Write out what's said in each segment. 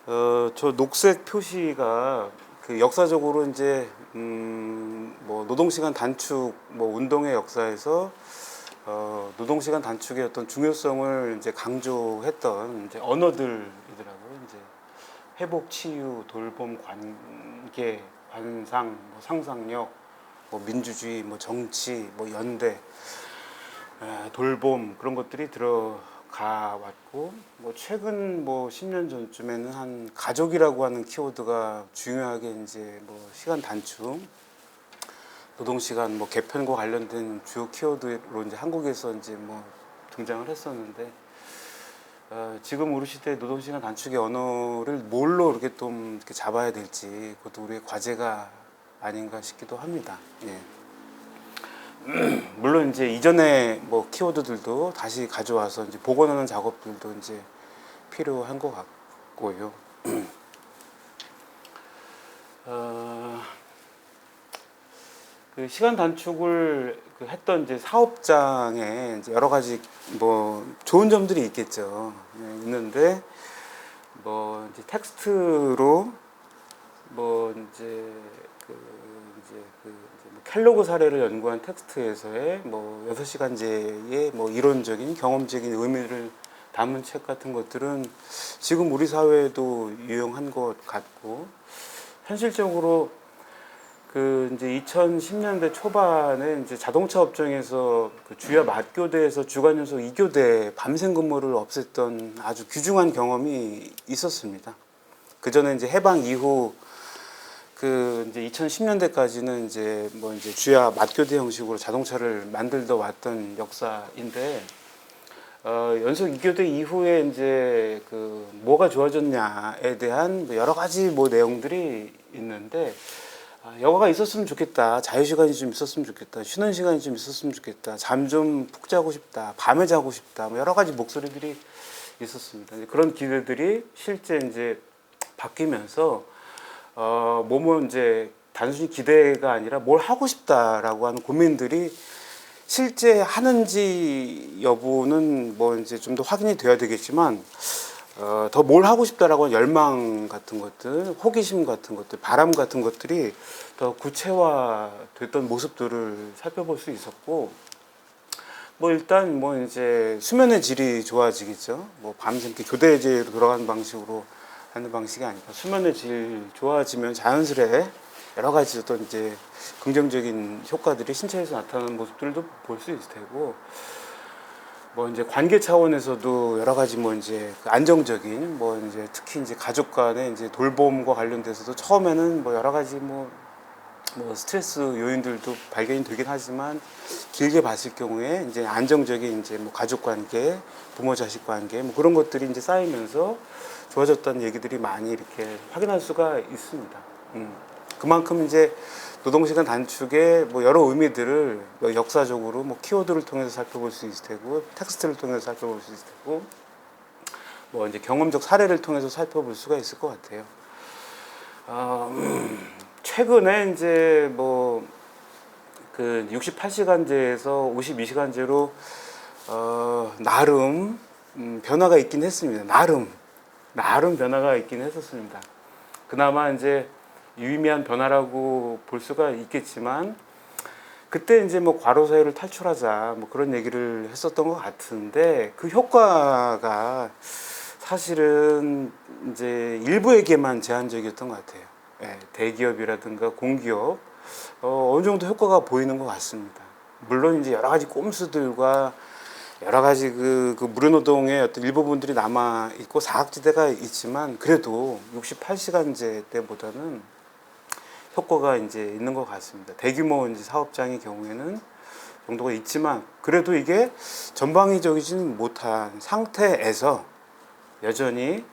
저 녹색 표시가 그 역사적으로 이제 뭐 노동시간 단축 뭐 운동의 역사에서 노동시간 단축의 어떤 중요성을 이제 강조했던 이제 언어들이더라고요. 이제 회복, 치유, 돌봄, 관계, 관상, 뭐 상상력, 뭐 민주주의, 뭐 정치, 뭐 연대, 돌봄 그런 것들이 들어가 왔고, 뭐 최근 뭐 10년 전쯤에는 한 가족이라고 하는 키워드가 중요하게 이제 뭐 시간 단축, 노동 시간 뭐 개편과 관련된 주요 키워드로 이제 한국에서 이제 뭐 등장을 했었는데, 지금 우리 시대 노동 시간 단축의 언어를 뭘로 이렇게 좀 이렇게 잡아야 될지 그것도 우리의 과제가 아닌가 싶기도 합니다. 예. 물론 이제 이전에 뭐 키워드들도 다시 가져와서 이제 복원하는 작업들도 이제 필요한 것 같고요. 그 시간 단축을 했던 이제 사업장에 이제 여러 가지 뭐 좋은 점들이 있겠죠. 네, 있는데 뭐 이제 텍스트로 뭐 이제 뭐 켈로그 사례를 연구한 텍스트에서의 뭐 6시간제의 뭐 이론적인 경험적인 의미를 담은 책 같은 것들은 지금 우리 사회에도 유용한 것 같고, 현실적으로 그 이제 2010년대 초반에 이제 자동차 업종에서 그 주야 맞교대에서 주간 연속 2교대 밤샘 근무를 없앴던 아주 귀중한 경험이 있었습니다. 그 전에 이제 해방 이후 그 이제 2010년대까지는 이제 뭐 이제 주야 맞교대 형식으로 자동차를 만들다 왔던 역사인데, 연속 2교대 이후에 이제 그 뭐가 좋아졌냐에 대한 여러 가지 뭐 내용들이 있는데, 여가가 있었으면 좋겠다, 자유시간이 좀 있었으면 좋겠다, 쉬는 시간이 좀 있었으면 좋겠다, 잠 좀 푹 자고 싶다, 밤에 자고 싶다, 뭐 여러 가지 목소리들이 있었습니다. 그런 기대들이 실제 이제 바뀌면서 뭐뭐 이제 단순히 기대가 아니라 뭘 하고 싶다라고 하는 고민들이 실제 하는지 여부는 뭐 이제 좀 더 확인이 되어야 되겠지만, 더 뭘 하고 싶다라고 하는 열망 같은 것들, 호기심 같은 것들, 바람 같은 것들이 더 구체화됐던 모습들을 살펴볼 수 있었고, 뭐 일단 뭐 이제 수면의 질이 좋아지겠죠. 뭐 밤샘 교대제로 돌아가는 방식으로 하는 방식이 아니라 수면의 질 좋아지면 자연스레 여러 가지 어떤 이제 긍정적인 효과들이 신체에서 나타나는 모습들도 볼 수 있을 테고, 뭐 이제 관계 차원에서도 여러 가지 뭐 이제 안정적인 뭐 이제 특히 이제 가족 간의 이제 돌봄과 관련돼서도 처음에는 뭐 여러 가지 뭐 스트레스 요인들도 발견이 되긴 하지만, 길게 봤을 경우에 이제 안정적인 이제 뭐 가족 관계, 부모 자식 관계 뭐 그런 것들이 이제 쌓이면서 좋아졌다는 얘기들이 많이 이렇게 확인할 수가 있습니다. 그만큼 이제 노동시간 단축의 뭐 여러 의미들을 뭐 역사적으로 뭐 키워드를 통해서 살펴볼 수 있을 테고, 텍스트를 통해서 살펴볼 수 있을 테고, 뭐 이제 경험적 사례를 통해서 살펴볼 수가 있을 것 같아요. 최근에 이제 뭐 그 68시간제에서 52시간제로 나름 변화가 있긴 했습니다. 나름 변화가 있긴 했었습니다. 그나마 이제 유의미한 변화라고 볼 수가 있겠지만, 그때 이제 뭐 과로 사회를 탈출하자 뭐 그런 얘기를 했었던 것 같은데, 그 효과가 사실은 이제 일부에게만 제한적이었던 것 같아요. 예, 대기업이라든가 공기업 어느 정도 효과가 보이는 것 같습니다. 물론 이제 여러 가지 꼼수들과 여러 가지 그 무료노동의 어떤 일부분들이 남아 있고 사각지대가 있지만, 그래도 68시간제 때보다는 효과가 이제 있는 것 같습니다. 대규모 이제 사업장의 경우에는 정도가 있지만, 그래도 이게 전방위적이지는 못한 상태에서 여전히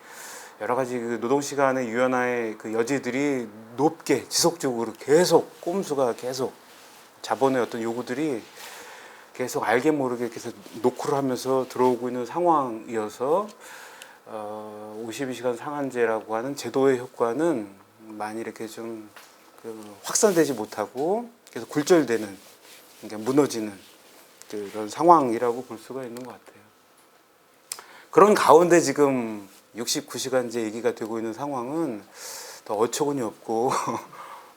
여러 가지 그 노동시간의 유연화의 그 여지들이 높게 지속적으로 계속 꼼수가 계속 자본의 어떤 요구들이 계속 알게 모르게 계속 노크를 하면서 들어오고 있는 상황이어서 52시간 상한제라고 하는 제도의 효과는 많이 이렇게 좀 확산되지 못하고 계속 굴절되는, 그러니까 무너지는 그런 상황이라고 볼 수가 있는 것 같아요. 그런 가운데 지금 69시간제 얘기가 되고 있는 상황은 더 어처구니 없고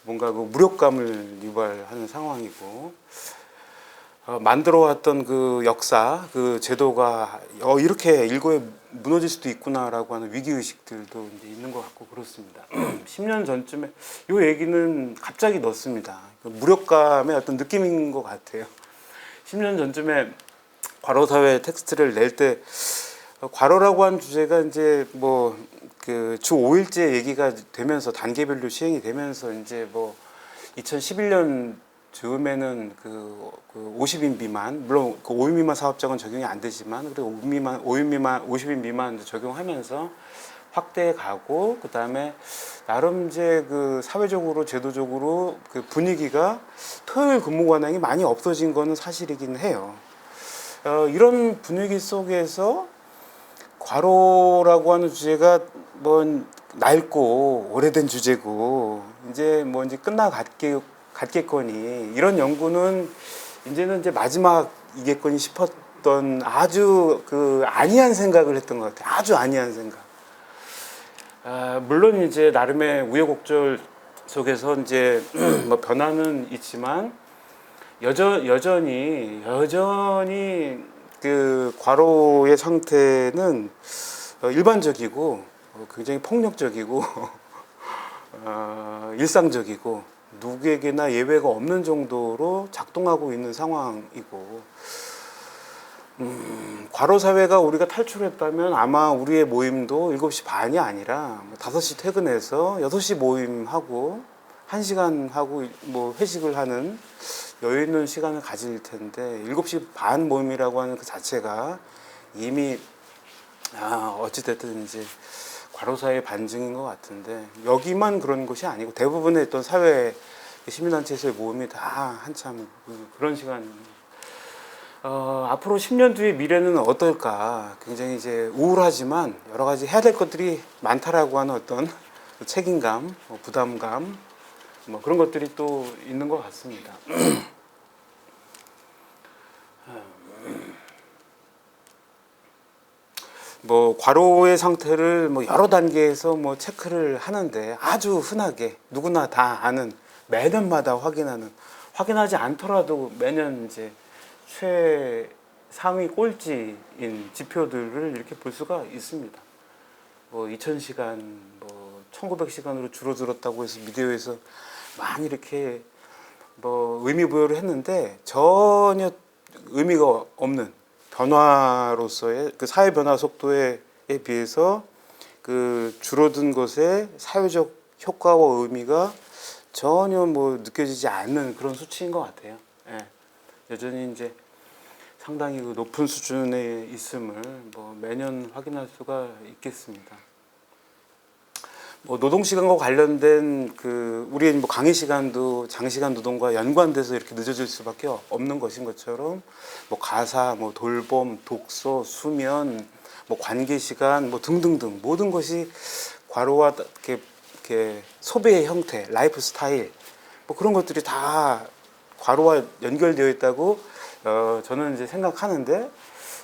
뭔가 그 무력감을 유발하는 상황이고, 만들어왔던 그 역사, 그 제도가 이렇게 일거에 무너질 수도 있구나라고 하는 위기의식들도 이제 있는 것 같고 그렇습니다. 10년 전쯤에 이 얘기는 갑자기 넣습니다. 무력감의 어떤 느낌인 것 같아요. 10년 전쯤에 과로사회 텍스트를 낼 때 과로라고 하는 주제가 이제 뭐 그 주 5일제 얘기가 되면서 단계별로 시행이 되면서 이제 뭐 2011년 즈음에는 그 50인 미만, 물론 그 5인 미만 사업장은 적용이 안 되지만 그리고 50인 미만 적용하면서 확대해 가고, 그 다음에 나름 이제 그 사회적으로 제도적으로 그 분위기가 토요일 근무 관행이 많이 없어진 거는 사실이긴 해요. 이런 분위기 속에서 과로라고 하는 주제가 뭐 낡고 오래된 주제고 이제 뭐 이제 갔겠거니 이런 연구는 이제는 이제 마지막이겠거니 싶었던 아주 그 안이한 생각을 했던 것 같아요. 아주 안이한 생각. 물론 이제 나름의 우여곡절 속에서 이제 뭐 변화는 있지만 여전히 그 과로의 상태는 일반적이고 굉장히 폭력적이고 일상적이고 누구에게나 예외가 없는 정도로 작동하고 있는 상황이고, 과로 사회가 우리가 탈출했다면 아마 우리의 모임도 7시 반이 아니라 5시 퇴근해서 6시 모임하고 1시간 하고 뭐 회식을 하는 여유 있는 시간을 가질 텐데, 7시 반 모임이라고 하는 그 자체가 이미 어찌됐든 이제 과로사의 반증인 것 같은데, 여기만 그런 것이 아니고 대부분의 어떤 사회 시민단체에서의 모임이 다 한참 그런 시간입니다. 앞으로 10년 뒤의 미래는 어떨까, 굉장히 이제 우울하지만 여러 가지 해야 될 것들이 많다라고 하는 어떤 책임감, 부담감, 뭐 그런 것들이 또 있는 것 같습니다. 뭐 과로의 상태를 뭐 여러 단계에서 뭐 체크를 하는데, 아주 흔하게 누구나 다 아는, 매년마다 확인하지 않더라도 매년 이제 최상위 꼴찌인 지표들을 이렇게 볼 수가 있습니다. 뭐 2000시간, 뭐 1900시간으로 줄어들었다고 해서 미디어에서 많이 이렇게 뭐 의미부여를 했는데, 전혀 의미가 없는 변화로서의 그 사회 변화 속도에 비해서 그 줄어든 것의 사회적 효과와 의미가 전혀 뭐 느껴지지 않는 그런 수치인 것 같아요. 예. 여전히 이제 상당히 그 높은 수준에 있음을 뭐 매년 확인할 수가 있겠습니다. 뭐 노동시간과 관련된 그 우리의 뭐 강의 시간도 장시간 노동과 연관돼서 이렇게 늦어질 수밖에 없는 것인 것처럼, 뭐 가사, 뭐 돌봄, 독서, 수면, 뭐 관계 시간, 뭐 등등등 모든 것이 과로와 이렇게 소비의 형태, 라이프 스타일, 뭐 그런 것들이 다 과로와 연결되어 있다고 저는 이제 생각하는데,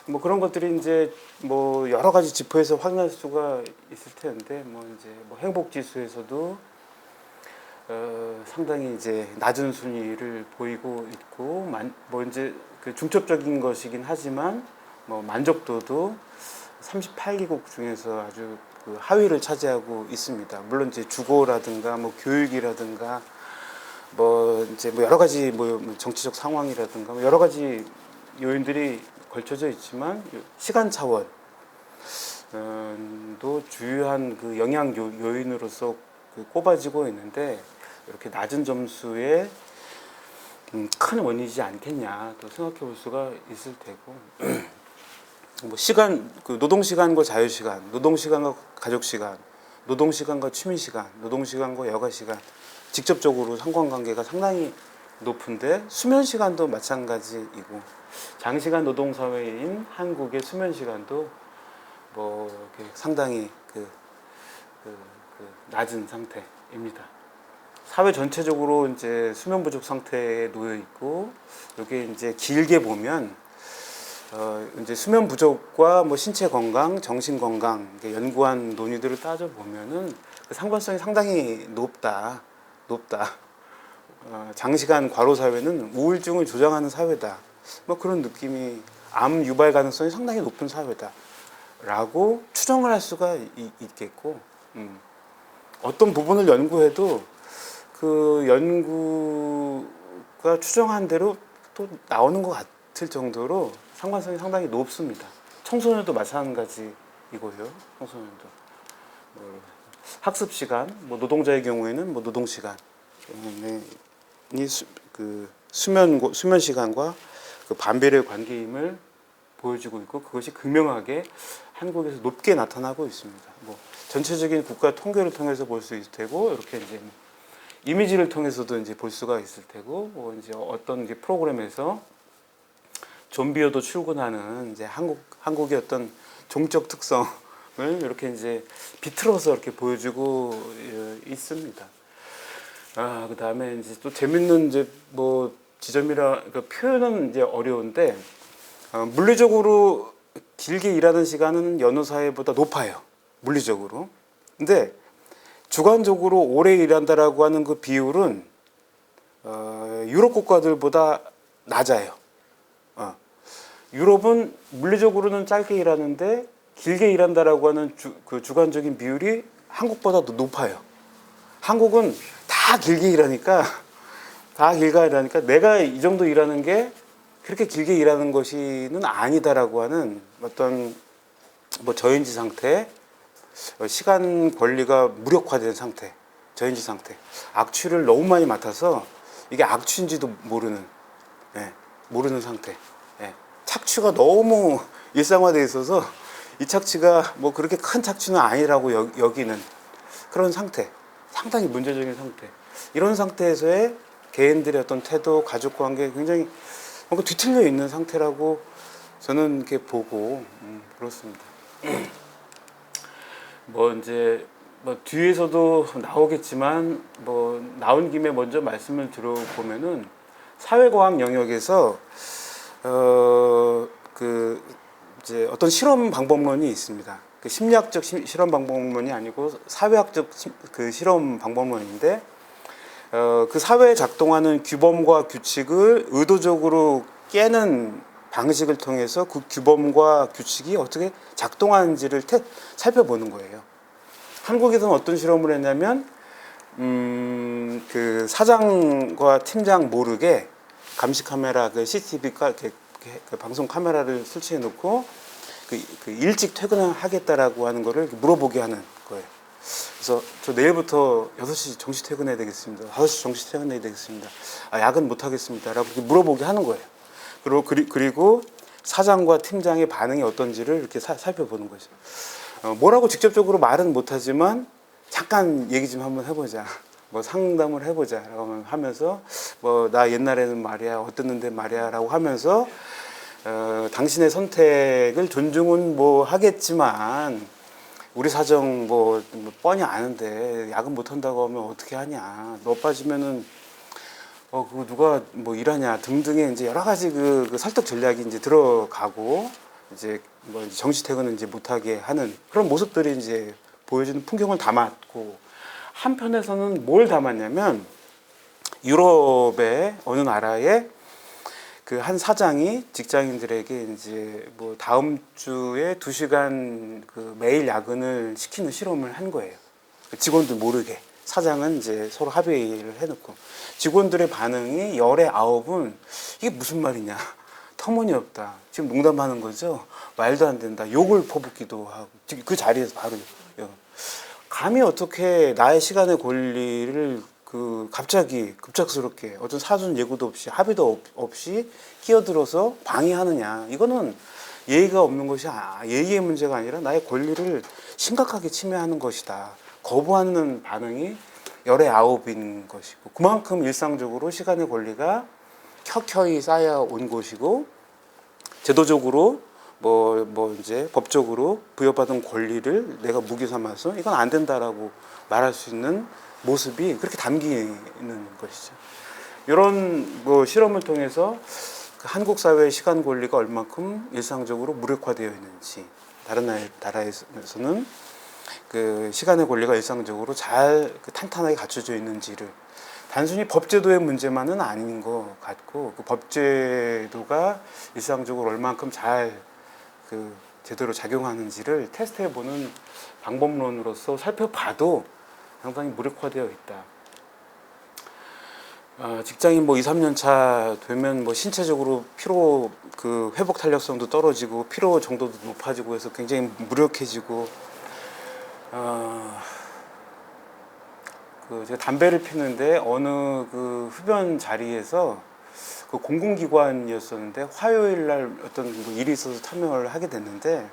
뭐 그런 것들이 이제 뭐 여러 가지 지표에서 확인할 수가 있을 텐데, 뭐 이제 뭐 행복 지수에서도 상당히 이제 낮은 순위를 보이고 있고, 뭐 이제 그 중첩적인 것이긴 하지만 뭐 만족도도 38개국 중에서 아주 그 하위를 차지하고 있습니다. 물론 이제 주거라든가 뭐 교육이라든가 뭐 이제 뭐 여러 가지 뭐 정치적 상황이라든가 뭐 여러 가지 요인들이 걸쳐져 있지만, 시간 차원도 주요한 그 영향 요인으로서 꼽아지고 있는데, 이렇게 낮은 점수의 큰 원인이지 않겠냐 또 생각해 볼 수가 있을 테고, 뭐 시간, 그 노동 시간과 자유 시간, 노동 시간과 가족 시간, 노동 시간과 취미 시간, 노동 시간과 여가 시간, 직접적으로 상관관계가 상당히 높은데, 수면 시간도 마찬가지이고, 장시간 노동 사회인 한국의 수면 시간도 뭐 상당히 낮은 상태입니다. 사회 전체적으로 이제 수면 부족 상태에 놓여 있고, 이게 이제 길게 보면 이제 수면 부족과 뭐 신체 건강, 정신 건강 연구한 논의들을 따져 보면은 그 상관성이 상당히 높다. 장시간 과로 사회는 우울증을 조장하는 사회다. 뭐 그런 느낌이 암 유발 가능성이 상당히 높은 사회다라고 추정을 할 수가 있겠고, 어떤 부분을 연구해도 그 연구가 추정한 대로 또 나오는 것 같을 정도로 상관성이 상당히 높습니다. 청소년도 마찬가지이고요. 청소년도 뭐 학습 시간, 뭐 노동자의 경우에는 뭐 노동 시간이 그 수면 시간과 그 반비례 관계임을 보여주고 있고, 그것이 극명하게 한국에서 높게 나타나고 있습니다. 뭐 전체적인 국가 통계를 통해서 볼 수 있을 테고, 이렇게 이제 이미지를 통해서도 이제 볼 수가 있을 테고, 뭐 이제 어떤 이제 프로그램에서 좀비여도 출근하는 이제 한국의 어떤 종적 특성을 이렇게 이제 비틀어서 이렇게 보여주고 있습니다. 그 다음에 이제 또 재밌는 이제 뭐 지점이라 그 표현은 이제 어려운데, 물리적으로 길게 일하는 시간은 여느 사회보다 높아요. 물리적으로. 근데 주관적으로 오래 일한다라고 하는 그 비율은 유럽 국가들보다 낮아요. 유럽은 물리적으로는 짧게 일하는데 길게 일한다라고 하는 그 주관적인 비율이 한국보다 더 높아요. 한국은 다 길게 일하니까 내가 이 정도 일하는 게 그렇게 길게 일하는 것이는 아니다라고 하는 어떤 뭐 저인지 상태, 시간 권리가 무력화된 상태, 저인지 상태, 악취를 너무 많이 맡아서 이게 악취인지도 모르는 상태. 착취가 너무 일상화되어 있어서 이 착취가 뭐 그렇게 큰 착취는 아니라고 여기는 그런 상태, 상당히 문제적인 상태. 이런 상태에서의 개인들의 어떤 태도, 가족 관계 굉장히 뭔가 뒤틀려 있는 상태라고 저는 이렇게 보고 그렇습니다. 뭐 이제 뭐 뒤에서도 나오겠지만 뭐 나온 김에 먼저 말씀을 들어보면은 사회과학 영역에서 그 이제 어떤 실험 방법론이 있습니다. 그 심리학적 실험 방법론이 아니고 사회학적 그 실험 방법론인데, 그 사회에 작동하는 규범과 규칙을 의도적으로 깨는 방식을 통해서 그 규범과 규칙이 어떻게 작동하는지를 살펴보는 거예요. 한국에서는 어떤 실험을 했냐면, 그 사장과 팀장 모르게 감시 카메라, 그 CCTV 그 방송 카메라를 설치해 놓고 그 일찍 퇴근하겠다라고 하는 거를 물어보게 하는 거예요. 그래서 저 내일부터 6시 정시 퇴근해야 되겠습니다. 5시 정시 퇴근해야 되겠습니다. 야근 못 하겠습니다. 라고 물어보게 하는 거예요. 그리고 사장과 팀장의 반응이 어떤지를 이렇게 살펴보는 거죠. 뭐라고 직접적으로 말은 못하지만 잠깐 얘기 좀 한번 해보자. 뭐 상담을 해보자 라고 하면서 뭐 나 옛날에는 말이야 어땠는데 말이야 라고 하면서 당신의 선택을 존중은 뭐 하겠지만 우리 사정 뭐 뻔히 아는데 야근 못 한다고 하면 어떻게 하냐, 너 빠지면은 그거 누가 뭐 일하냐 등등의 이제 여러 가지 그 설득 전략이 이제 들어가고, 이제 뭐 정시 퇴근을 이제 못하게 하는 그런 모습들이 이제 보여주는 풍경을 담았고, 한편에서는 뭘 담았냐면 유럽의 어느 나라에 그 한 사장이 직장인들에게 이제 뭐 다음 주에 2시간 그 매일 야근을 시키는 실험을 한 거예요. 직원들 모르게. 사장은 이제 서로 합의를 해놓고, 직원들의 반응이 열의 9은 이게 무슨 말이냐, 터무니없다, 지금 농담하는 거죠, 말도 안 된다, 욕을 퍼붓기도 하고, 그 자리에서 바로 감히 어떻게 나의 시간의 권리를 그 갑자기 급작스럽게 어떤 사전 예고도 없이 합의도 없이 끼어들어서 방해하느냐, 이거는 예의가 없는 것이 예의의 문제가 아니라 나의 권리를 심각하게 침해하는 것이다. 거부하는 반응이 열의 9인 것이고, 그만큼 일상적으로 시간의 권리가 켜켜이 쌓여온 것이고, 제도적으로 뭐 이제 법적으로 부여받은 권리를 내가 무기 삼아서 이건 안 된다라고 말할 수 있는 모습이 그렇게 담기는 것이죠. 이런 뭐 실험을 통해서 그 한국 사회의 시간 권리가 얼만큼 일상적으로 무력화되어 있는지, 다른 나라에서는 그 시간의 권리가 일상적으로 잘 탄탄하게 갖춰져 있는지를, 단순히 법제도의 문제만은 아닌 것 같고, 그 법제도가 일상적으로 얼만큼 잘 제대로 작용하는지를 테스트해보는 방법론으로서 살펴봐도 상당히 무력화되어 있다. 직장인 뭐 2, 3년 차 되면 뭐 신체적으로 피로 회복 탄력성도 떨어지고 피로 정도도 높아지고 해서 굉장히 무력해지고, 제가 담배를 피는데 어느 흡연 자리에서 공공기관이었었는데 화요일 날 어떤 뭐 일이 있어서 참여를 하게 됐는데,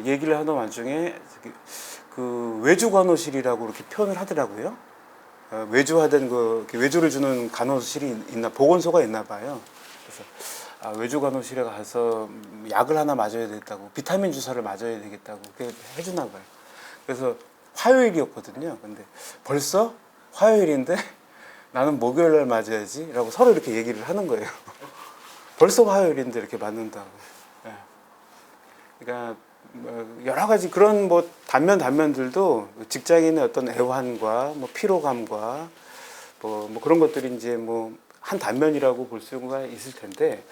얘기를 하던 와중에 외주 간호실이라고 이렇게 표현을 하더라고요. 외주하던 외주를 주는 간호실이 보건소가 있나 봐요. 그래서 외주 간호실에 가서 약을 하나 맞아야 되겠다고, 비타민 주사를 맞아야 되겠다고 그렇게 해주나 봐요. 그래서 화요일이었거든요. 근데 벌써 화요일인데 나는 목요일 날 맞아야지 라고 서로 이렇게 얘기를 하는 거예요. 벌써 화요일인데 이렇게 맞는다고. 그러니까 여러 가지 그런 뭐 단면들도 직장인의 어떤 애환과 뭐 피로감과 뭐 그런 것들이 이제 뭐 한 단면이라고 볼 수가 있을 텐데,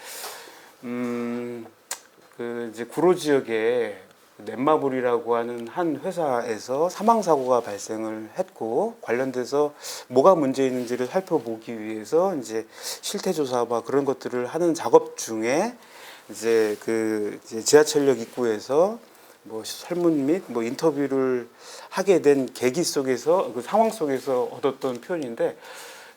이제 구로 지역에 넷마블이라고 하는 한 회사에서 사망 사고가 발생을 했고, 관련돼서 뭐가 문제 있는지를 살펴보기 위해서 이제 실태 조사와 그런 것들을 하는 작업 중에 이제 이제 지하철역 입구에서 뭐 설문 및 뭐 인터뷰를 하게 된 계기 속에서, 그 상황 속에서 얻었던 표현인데,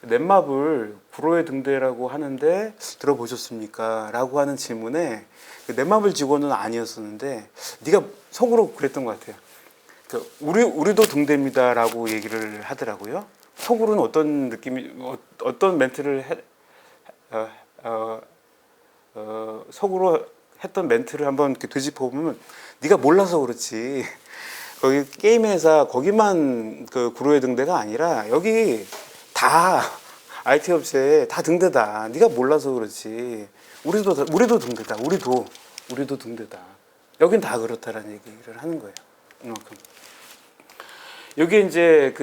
넷마블 구로의 등대라고 하는데 들어보셨습니까? 라고 하는 질문에 넷마블 직원은 아니었었는데 네가 속으로 그랬던 것 같아요. 우리도 등대입니다라고 얘기를 하더라고요. 속으로는 어떤 느낌이, 어떤 멘트를 속으로 했던 멘트를 한번 이렇게 되짚어 보면, 네가 몰라서 그렇지. 거기 게임 회사 거기만 구로의 등대가 아니라 여기 다 IT 업체에 다 등대다. 네가 몰라서 그렇지. 우리도 등대다. 우리도 등대다. 여긴 다 그렇다라는 얘기를 하는 거예요. 이만큼. 여기 이제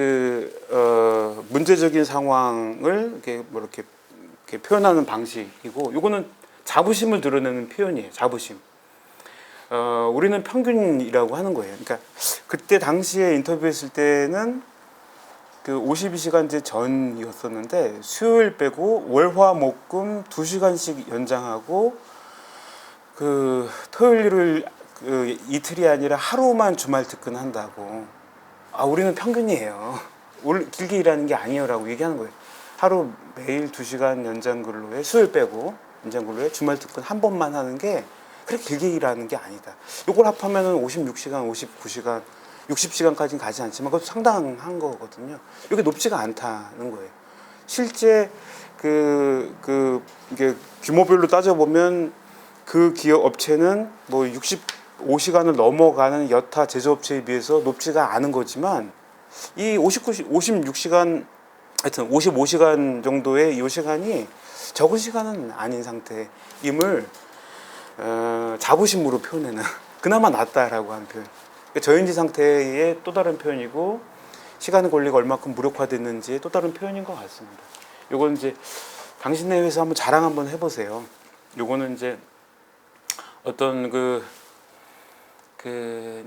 문제적인 상황을 이렇게 표현하는 방식이고, 이거는 자부심을 드러내는 표현이에요. 자부심. 우리는 평균이라고 하는 거예요. 그러니까 그때 당시에 인터뷰했을 때는 52시간제 전이었었는데, 수요일 빼고 월화목금 2시간씩 연장하고, 토요일을 이틀이 아니라 하루만 주말 특근한다고. 우리는 평균이에요. 길게 일하는 게 아니에요라고 얘기하는 거예요. 하루 매일 2시간 연장 근로에, 수요일 빼고 연장 근로에 주말 특근 한 번만 하는 게 그렇게 길게 일하는 게 아니다. 이걸 합하면 56시간, 59시간, 60시간까지는 가지 않지만 그것도 상당한 거거든요. 이게 높지가 않다는 거예요. 실제 이게 규모별로 따져보면 그 기업 업체는 뭐 65시간을 넘어가는 여타 제조업체에 비해서 높지가 않은 거지만, 이 56시간, 하여튼 55시간 정도의 이 시간이 적은 시간은 아닌 상태임을 자부심으로 표현해는 그나마 낫다라고 하는 표현. 저인지 상태의 또 다른 표현이고, 시간의 권리가 얼마큼 무력화됐는지의 또 다른 표현인 것 같습니다. 요건 이제 당신네 회사 한번 자랑 한번 해보세요. 요거는 이제 어떤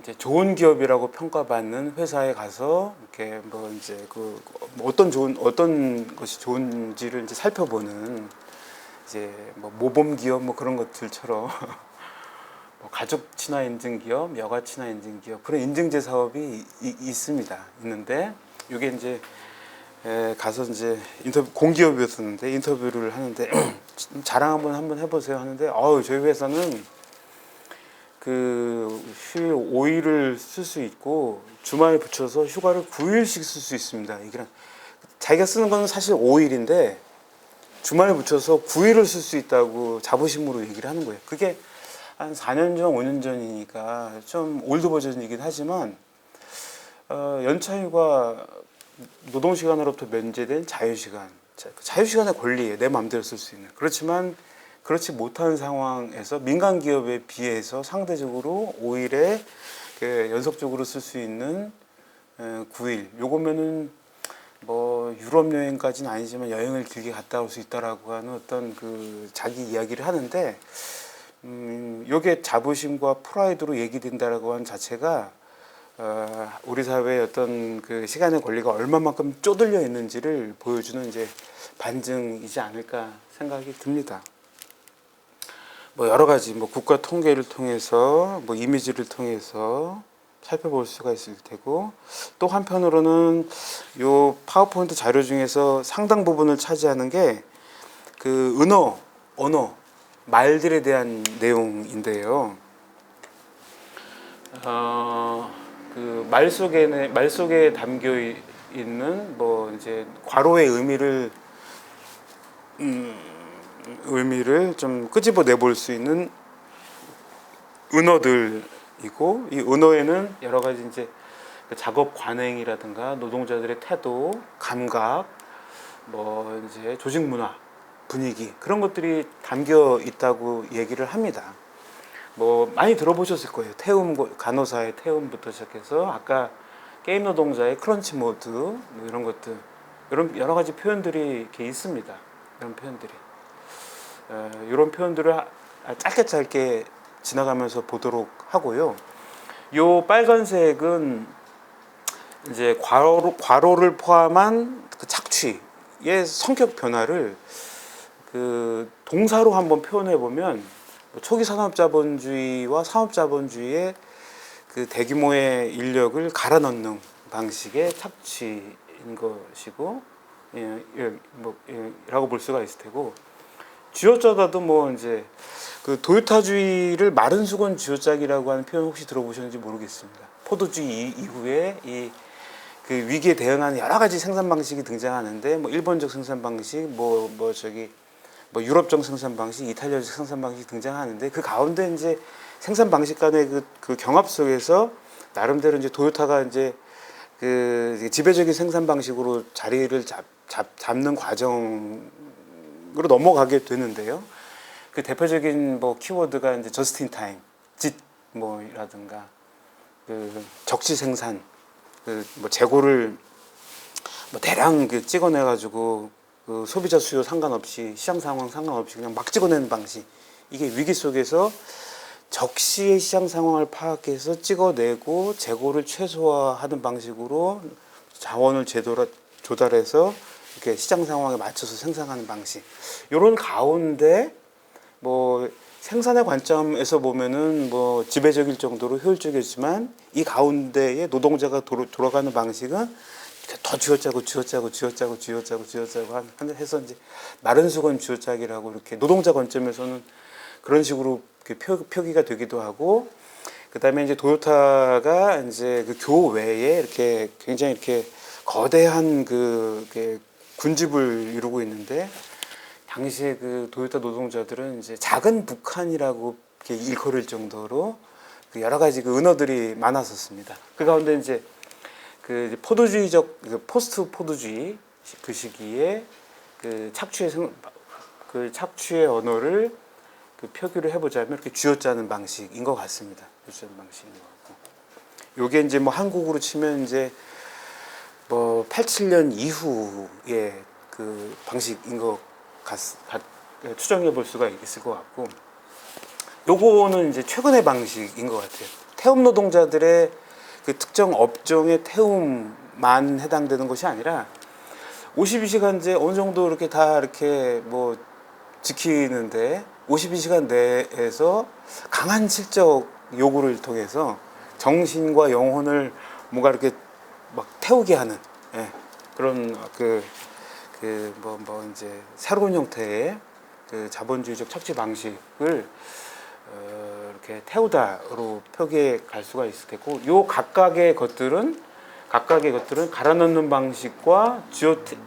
이제 좋은 기업이라고 평가받는 회사에 가서 이렇게 뭐 이제 어떤 것이 좋은지를 이제 살펴보는, 이제 뭐 모범 기업 뭐 그런 것들처럼 뭐 가족 친화 인증 기업, 여가 친화 인증 기업, 그런 인증제 사업이 있는데, 이게 이제 가서 이제 공기업이었었는데 인터뷰를 하는데 자랑 한번 해보세요 하는데, 저희 회사는 휴일 5일을 쓸 수 있고 주말에 붙여서 휴가를 9일씩 쓸 수 있습니다. 이게 자기가 쓰는 건 사실 5일인데 주말에 붙여서 9일을 쓸 수 있다고 자부심으로 얘기를 하는 거예요. 그게 한 4년 전, 5년 전이니까 좀 올드 버전이긴 하지만, 연차휴가 노동시간으로부터 면제된 자유시간, 자유시간의 권리에 내 마음대로 쓸 수 있는. 그렇지만 그렇지 못한 상황에서 민간 기업에 비해서 상대적으로 5일에 연속적으로 쓸 수 있는 9일. 요거면은 뭐 유럽 여행까지는 아니지만 여행을 길게 갔다 올 수 있다라고 하는 어떤 그 자기 이야기를 하는데, 요게 자부심과 프라이드로 얘기된다라고 하는 자체가 우리 사회의 어떤 그 시간의 권리가 얼마만큼 쪼들려 있는지를 보여주는 이제 반증이지 않을까 생각이 듭니다. 뭐 여러 가지 뭐 국가 통계를 통해서 뭐 이미지를 통해서 살펴볼 수가 있을 테고, 또 한편으로는 요 파워포인트 자료 중에서 상당 부분을 차지하는 게 그 언어, 말들에 대한 내용인데요. 그 말 속에 담겨 있는 뭐 이제 괄호의 의미를 좀 끄집어 내볼 수 있는 은어들이고, 이 은어에는 여러 가지 이제 작업 관행이라든가 노동자들의 태도, 감각, 뭐 이제 조직 문화, 분위기, 그런 것들이 담겨 있다고 얘기를 합니다. 뭐 많이 들어보셨을 거예요. 간호사의 태움부터 시작해서 아까 게임 노동자의 크런치 모드, 뭐 이런 것들, 이런 여러 가지 표현들이 이렇게 있습니다. 이런 표현들이. 이런 표현들을 짧게 지나가면서 보도록 하고요. 요 빨간색은 이제 괄호를 포함한 그 착취의 성격 변화를 그 동사로 한번 표현해 보면, 초기 산업자본주의와 산업자본주의의 그 대규모의 인력을 갈아 넣는 방식의 착취인 것이고, 라고 볼 수가 있을 테고, 쥐어짜다도 뭐 이제 그 도요타주의를 마른 수건 쥐어짜기라고 하는 표현 혹시 들어보셨는지 모르겠습니다. 포도주의 이후에 이 그 위기에 대응하는 여러 가지 생산 방식이 등장하는데, 뭐 일본적 생산 방식, 뭐 유럽적 생산 방식, 이탈리아적 생산 방식이 등장하는데, 그 가운데 이제 생산 방식 간의 그 경합 속에서 나름대로 이제 도요타가 이제 그 지배적인 생산 방식으로 자리를 잡는 과정으로 넘어가게 되는데요. 그 대표적인 뭐 키워드가 이제 저스트 인 타임, 뭐라든가 그 적시 생산, 그 뭐 재고를 뭐 대량 찍어내 가지고 그 소비자 수요 상관없이, 시장 상황 상관없이 그냥 막 찍어내는 방식. 이게 위기 속에서 적시의 시장 상황을 파악해서 찍어내고 재고를 최소화하는 방식으로 자원을 조달해서 이렇게 시장 상황에 맞춰서 생산하는 방식. 이런 가운데 뭐 생산의 관점에서 보면은 뭐 지배적일 정도로 효율적이지만, 이 가운데에 노동자가 돌아가는 방식은 더 쥐어짜고 해서 이제 마른 수건 쥐어짜기라고, 이렇게 노동자 관점에서는 그런 식으로 표기가 되기도 하고, 그다음에 이제 도요타가 이제 그 교외에 이렇게 굉장히 이렇게 거대한 그 군집을 이루고 있는데, 당시에 그 도요타 노동자들은 이제 작은 북한이라고 이렇게 일컬을 정도로 그 여러 가지 그 은어들이 많았었습니다. 그 가운데 이제 그 포도주의적, 포스트 포도주의 그 시기에 그 착취의 언어를 그 표기를 해보자면 이렇게 쥐어짜는 방식인 것 같습니다. 쥐어짜는 방식인 것 같고, 요게 이제 뭐 한국으로 치면 이제 뭐 87년 이후의 그 방식인 것 추정해 볼 수가 있을 것 같고, 요거는 이제 최근의 방식인 것 같아요. 태움 노동자들의 그 특정 업종의 태움만 해당되는 것이 아니라 52시간제 어느 정도 이렇게 다 이렇게 뭐 지키는데, 52시간 내에서 강한 실적 요구를 통해서 정신과 영혼을 뭔가 이렇게 막 태우게 하는, 그런 이제 새로운 형태의 그 자본주의적 착취 방식을 이렇게 태우다로 표기해 갈 수가 있을 테고, 요 각각의 것들은 갈아 넣는 방식과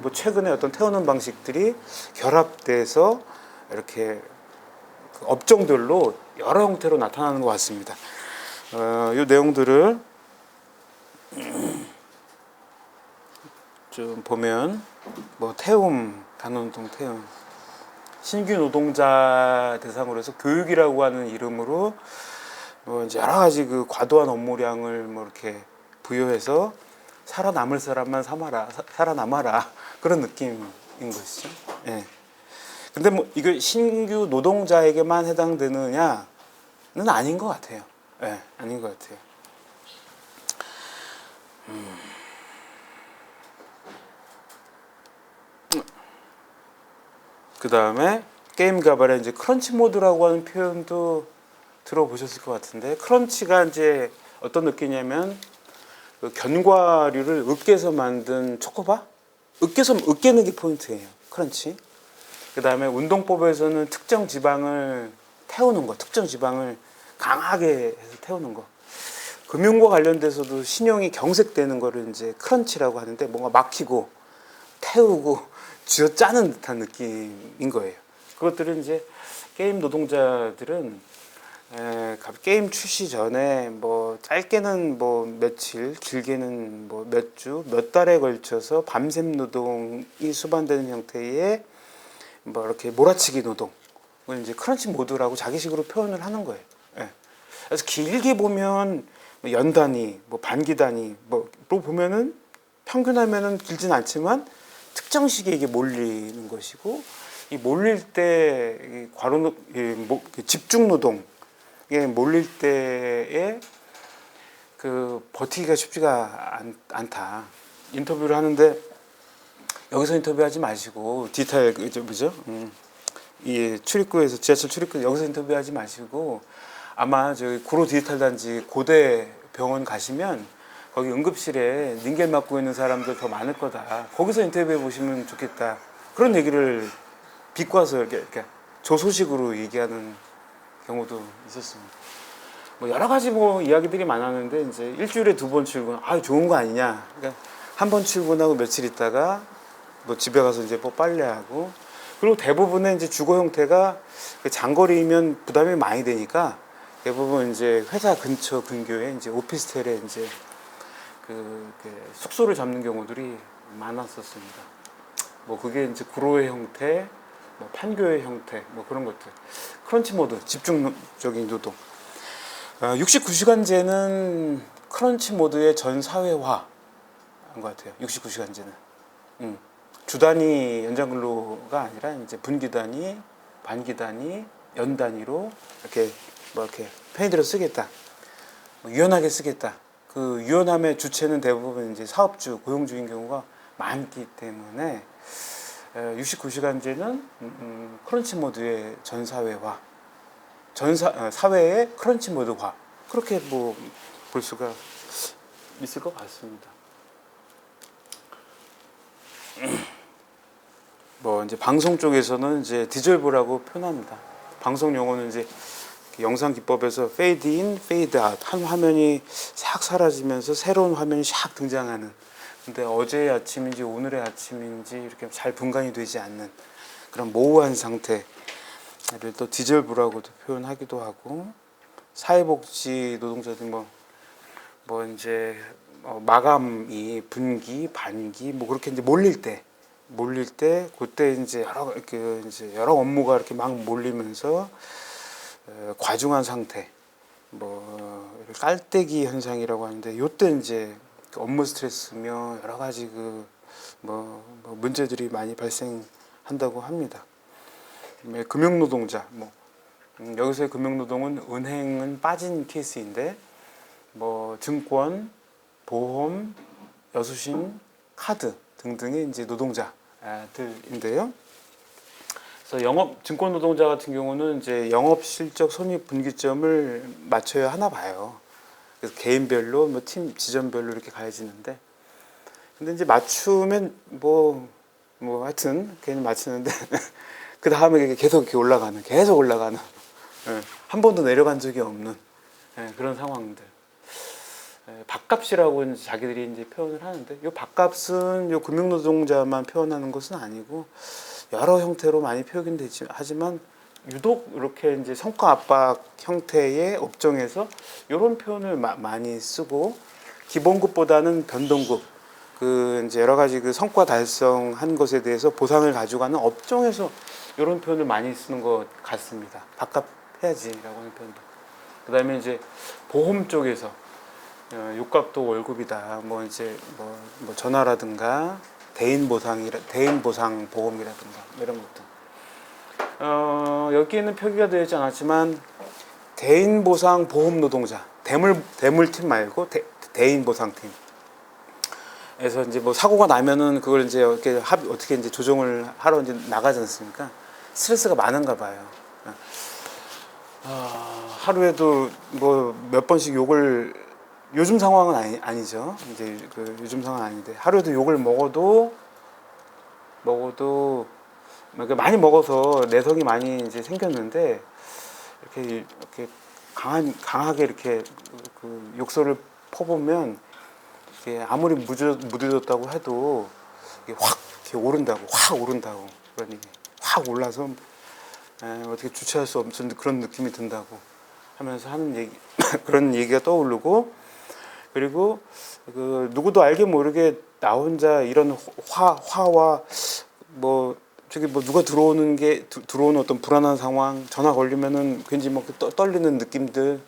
뭐 최근에 어떤 태우는 방식들이 결합돼서 이렇게 그 업종별로 여러 형태로 나타나는 것 같습니다. 이 내용들을 좀 보면, 뭐 태움, 단원노동 태움. 신규 노동자 대상으로 해서 교육이라고 하는 이름으로 뭐 이제 여러 가지 그 과도한 업무량을 뭐 이렇게 부여해서 살아남을 사람만 살아남아라 그런 느낌인 것이죠. 예. 근데 뭐 이거 신규 노동자에게만 해당되느냐는 아닌 것 같아요. 예, 아닌 것 같아요. 그 다음에 게임 개발에 이제 크런치 모드라고 하는 표현도 들어보셨을 것 같은데, 크런치가 이제 어떤 느낌이냐면 그 견과류를 으깨서 만든 초코바? 으깨는 게 포인트예요. 크런치. 그 다음에 운동법에서는 특정 지방을 태우는 거, 특정 지방을 강하게 해서 태우는 거. 금융과 관련돼서도 신용이 경색되는 거를 이제 크런치라고 하는데, 뭔가 막히고 태우고 쥐어짜는 듯한 느낌인 거예요. 그것들은 이제 게임 노동자들은 게임 출시 전에 뭐 짧게는 뭐 며칠, 길게는 뭐 몇 주, 몇 달에 걸쳐서 밤샘 노동이 수반되는 형태의 뭐 이렇게 몰아치기 노동을 이제 크런치 모드라고 자기식으로 표현을 하는 거예요. 예. 그래서 길게 보면 연 단위, 뭐 반기 단위, 뭐로 보면은 평균하면은 길진 않지만 특정 시기에 이게 몰리는 것이고, 이 몰릴 때 과로 집중 노동 이게 몰릴 때에 그 버티기가 쉽지가 않다. 인터뷰를 하는데 여기서 인터뷰하지 마시고 디테일 그죠? 이 출입구에서 지하철 출입구 여기서 인터뷰하지 마시고 아마 저기 구로 디지털 단지 고대 병원 가시면 거기 응급실에 닌겔 맞고 있는 사람들 더 많을 거다. 거기서 인터뷰해 보시면 좋겠다. 그런 얘기를 비꼬아서 이렇게 조소식으로 얘기하는 경우도 있었습니다. 뭐 여러 가지 뭐 이야기들이 많았는데 이제 일주일에 2번 출근, 좋은 거 아니냐. 그러니까 한 번 출근하고 며칠 있다가 뭐 집에 가서 이제 뭐 빨래하고, 그리고 대부분의 이제 주거 형태가 장거리면 부담이 많이 되니까 대부분 이제 회사 근처 근교에 이제 오피스텔에 이제 그 숙소를 잡는 경우들이 많았었습니다. 뭐 그게 이제 구로의 형태, 뭐 판교의 형태, 뭐 그런 것들. 크런치 모드, 집중적인 노동. 69시간제는 크런치 모드의 전 사회화한 것 같아요. 69시간제는. 주 단위 연장 근로가 아니라 이제 분기 단위, 반기 단위, 연 단위로 이렇게 뭐 이렇게 편의대로 쓰겠다. 뭐 유연하게 쓰겠다. 그 유연함의 주체는 대부분 이제 사업주, 고용주인 경우가 많기 때문에 69시간제는 크런치 모드의 전 사회화, 사회의 크런치 모드화, 그렇게 뭐 볼 수가 있을 것 같습니다. 뭐 이제 방송 쪽에서는 이제 디졸브라고 표현합니다. 방송 용어는 이제 영상 기법에서 페이드 인, 페이드 아웃, 한 화면이 싹 사라지면서 새로운 화면이 샥 등장하는. 근데 어제의 아침인지 오늘의 아침인지 이렇게 잘 분간이 되지 않는 그런 모호한 상태를 또 디졸브라고도 표현하기도 하고, 사회복지 노동자들 뭐 이제 마감이 분기, 반기 뭐 그렇게 이제 몰릴 때 그때 이제 여러 업무가 이렇게 막 몰리면서 과중한 상태, 뭐 깔때기 현상이라고 하는데, 요때 이제 업무 스트레스며 여러 가지 뭐 문제들이 많이 발생한다고 합니다. 금융노동자, 여기서의 금융노동은 은행은 빠진 케이스인데, 뭐 증권, 보험, 여수신, 카드 등등의 이제 노동자들인데요. 그래서 증권 노동자 같은 경우는 이제 영업 실적 손익 분기점을 맞춰야 하나 봐요. 그래서 개인별로 뭐 팀 지점별로 이렇게 가해지는데, 근데 이제 맞추면 뭐 하여튼 괜히 맞추는데 그 다음에 계속 이렇게 올라가는 한 번도 내려간 적이 없는 그런 상황들. 밥값이라고 이제 자기들이 이제 표현을 하는데, 이 밥값은 요 금융노동자만 표현하는 것은 아니고 여러 형태로 많이 표현되지 하지만 유독 이렇게 이제 성과 압박 형태의 업종에서 이런 표현을 많이 쓰고, 기본급보다는 변동급, 그 이제 여러 가지 그 성과 달성한 것에 대해서 보상을 가져가는 업종에서 이런 표현을 많이 쓰는 것 같습니다. 밥값 해야지라고 하는 표현도. 그다음에 이제 보험 쪽에서 육값도 월급이다. 뭐 이제 뭐 전화라든가 대인 보상 보험이라든가 이런 것들. 여기에는 표기가 되지 않았지만 대인 보상 보험 노동자 대물팀 말고 대인 보상팀. 그래서 이제 뭐 사고가 나면은 그걸 이제 어떻게 이제 조정을 하러 이제 나가지 않습니까? 스트레스가 많은가 봐요. 하루에도 뭐 몇 번씩 욕을, 요즘 상황은 아니죠. 이제 그 요즘 상황 아닌데 하루에도 욕을 먹어도 많이 먹어서 내성이 많이 이제 생겼는데 이렇게 강하게 이렇게 그 욕설을 퍼보면 이게 아무리 무뎌졌다고 해도 이게 확 이렇게 오른다고 그런 얘기. 확 올라서 어떻게 주체할 수 없는 그런 느낌이 든다고 하면서 하는 얘기 그런 얘기가 떠오르고, 그리고 그 누구도 알게 모르게 나 혼자 이런 화와 뭐 저기 뭐 누가 들어오는 어떤 불안한 상황, 전화 걸리면은 괜히 막 떨리는 느낌들,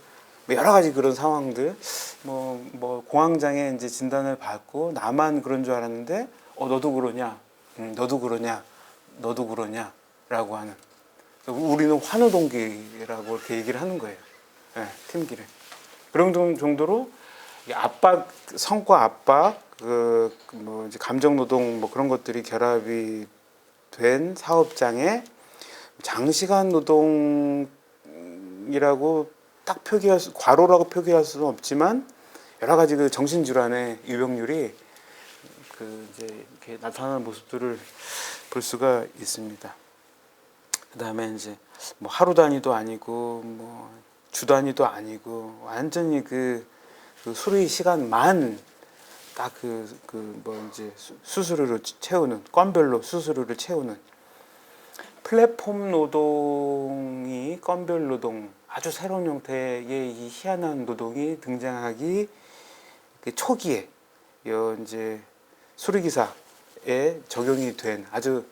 뭐 여러 가지 그런 상황들, 뭐 공황장애 이제 진단을 받고 나만 그런 줄 알았는데 너도 그러냐, 너도 그러냐라고 하는, 우리는 환우동기라고 이렇게 얘기를 하는 거예요. 네, 팀기를. 그런 정도로 성과 압박, 뭐 이제 감정 노동 뭐 그런 것들이 결합이 된 사업장에 장시간 노동이라고 딱 과로라고 표기할 수는 없지만 여러 가지 그 정신질환의 유병률이 이제 이렇게 나타나는 모습들을 볼 수가 있습니다. 그다음에 이제 뭐 하루 단위도 아니고 뭐 주 단위도 아니고 완전히 그 수리 시간만 딱 뭐 이제 수수료를 채우는, 건별로 수수료를 채우는 플랫폼 노동이, 건별 노동, 아주 새로운 형태의 이 희한한 노동이 등장하기 초기에 이제 수리기사에 적용이 된 아주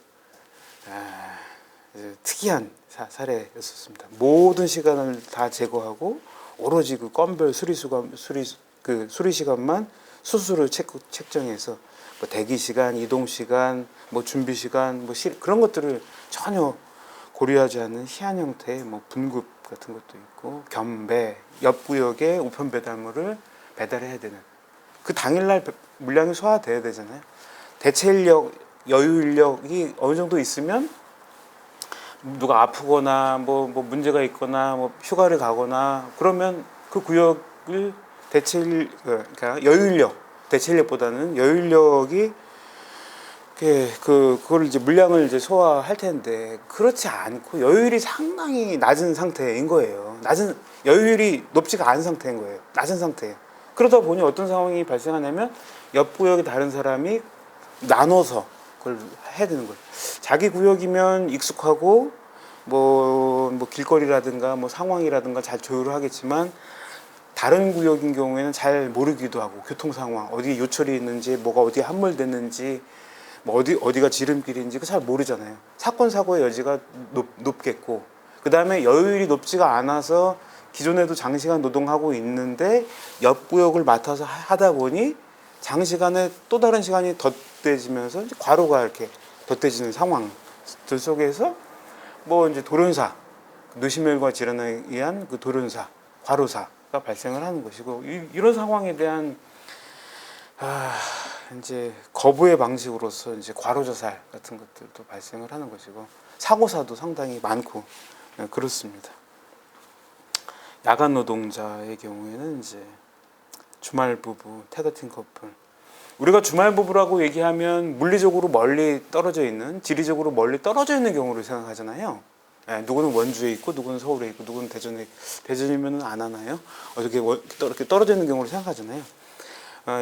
특이한 사례였었습니다. 모든 시간을 다 제거하고 오로지 그 건별 수리 시간만 수수료를 책정해서 뭐 대기 시간, 이동 시간, 뭐 준비 시간, 뭐 그런 것들을 전혀 고려하지 않는 희한 형태의 뭐 분급 같은 것도 있고, 겸배, 옆 구역에 우편 배달물을 배달해야 되는 그 당일날 물량이 소화돼야 되잖아요. 대체 인력, 여유 인력이 어느 정도 있으면 누가 아프거나 뭐 문제가 있거나 뭐 휴가를 가거나 그러면 그 구역을 그러니까 여유 인력, 대체 인력보다는 여유 인력이 그걸 이제 물량을 이제 소화할 텐데 그렇지 않고 여유율이 상당히 낮은 상태인 거예요. 여유율이 높지가 않은 상태인 거예요. 낮은 상태예요. 그러다 보니 어떤 상황이 발생하냐면 옆 구역의 다른 사람이 나눠서 그걸 해야 되는 거예요. 자기 구역이면 익숙하고 뭐 길거리라든가 뭐 상황이라든가 잘 조율을 하겠지만 다른 구역인 경우에는 잘 모르기도 하고, 교통 상황, 어디 요철이 있는지, 뭐가 어디에 함몰됐는지, 뭐 어디가 지름길인지 그 잘 모르잖아요. 사건 사고의 여지가 높겠고, 그 다음에 여유율이 높지가 않아서 기존에도 장시간 노동하고 있는데 옆 구역을 맡아서 하다 보니 장시간에 또 다른 시간이 덧대지면서 이제 과로가 이렇게 덧대지는 상황들 속에서 뭐 이제 돌연사, 뇌심혈관 질환에 의한 그 돌연사, 과로사가 발생을 하는 것이고, 이런 상황에 대한 이제 거부의 방식으로서 이제 과로자살 같은 것들도 발생을 하는 것이고, 사고사도 상당히 많고 그렇습니다. 야간 노동자의 경우에는 이제 주말 부부, 태그팀 커플. 우리가 주말 부부라고 얘기하면 물리적으로 멀리 떨어져 있는, 지리적으로 멀리 떨어져 있는 경우를 생각하잖아요. 누구는 원주에 있고, 누구는 서울에 있고, 누구는 대전에, 대전이면은 안 하나요? 이렇게 떨어져 있는 경우를 생각하잖아요.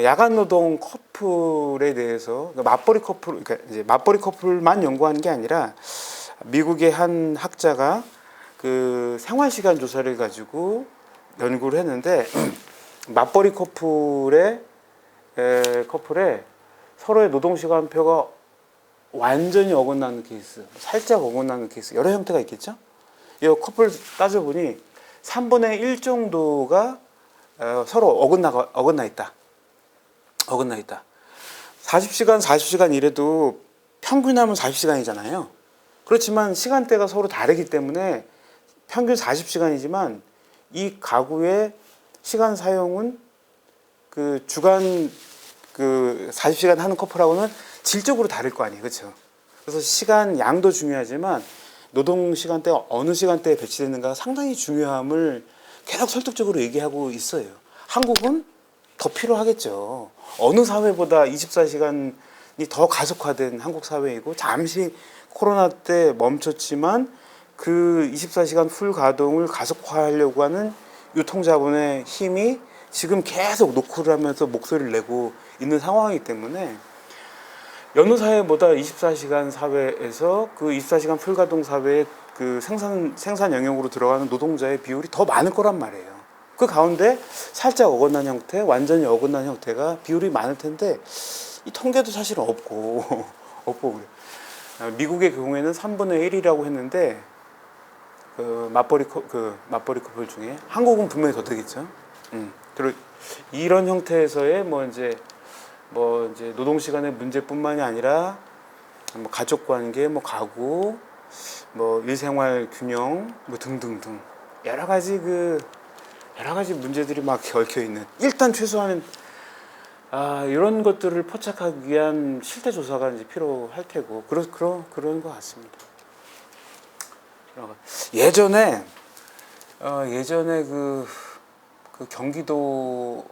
야간 노동 커플에 대해서, 그러니까 이제 맞벌이 커플만 연구한 게 아니라 미국의 한 학자가 그 생활 시간 조사를 가지고 연구를 했는데 맞벌이 커플의 서로의 노동시간표가 완전히 어긋나는 케이스, 살짝 어긋나는 케이스, 여러 형태가 있겠죠. 이 커플 따져보니 3분의 1 정도가 서로 어긋나 있다. 40시간 일해도 평균하면 40시간이잖아요. 그렇지만 시간대가 서로 다르기 때문에 평균 40시간이지만 이 가구의 시간 사용은 그 주간 그 40시간 하는 커플하고는 질적으로 다를 거 아니에요. 그렇죠? 그래서 시간 양도 중요하지만 노동 시간대가 어느 시간대에 배치되는가가 상당히 중요함을 계속 설득적으로 얘기하고 있어요. 한국은 더 필요하겠죠. 어느 사회보다 24시간이 더 가속화된 한국 사회이고 잠시 코로나 때 멈췄지만 그 24시간 풀 가동을 가속화하려고 하는 유통자본의 힘이 지금 계속 노크를 하면서 목소리를 내고 있는 상황이기 때문에 여느 사회보다 24시간 사회에서 그 24시간 풀가동 사회의 그 생산 영역으로 들어가는 노동자의 비율이 더 많을 거란 말이에요. 그 가운데 살짝 어긋난 형태, 완전히 어긋난 형태가 비율이 많을 텐데 이 통계도 사실 없고 그래. 미국의 경우에는 3분의 1이라고 했는데 그 맞벌이 커플 중에 한국은 분명히 더 되겠죠. 그리고 이런 형태에서의 뭐 이제 노동 시간의 문제뿐만이 아니라 뭐 가족 관계, 뭐 가구, 뭐 일생활 균형, 뭐 등등등 여러 가지 문제들이 막 얽혀 있는. 일단 최소한 이런 것들을 포착하기 위한 실태 조사가 이제 필요할 테고 그런 것 같습니다. 예전에 그 경기도에서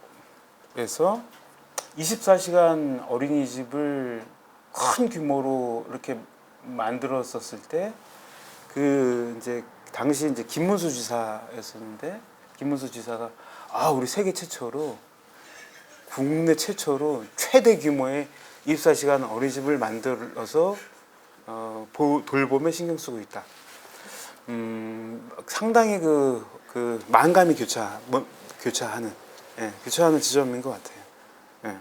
24시간 어린이집을 큰 규모로 이렇게 만들었었을 때 이제 당시 이제 김문수 지사였었는데 김문수 지사가 우리 세계 최초로 국내 최초로 최대 규모의 24시간 어린이집을 만들어서 돌봄에 신경 쓰고 있다. 상당히 그 만감이 교차하는 지점인 것 같아요. 예.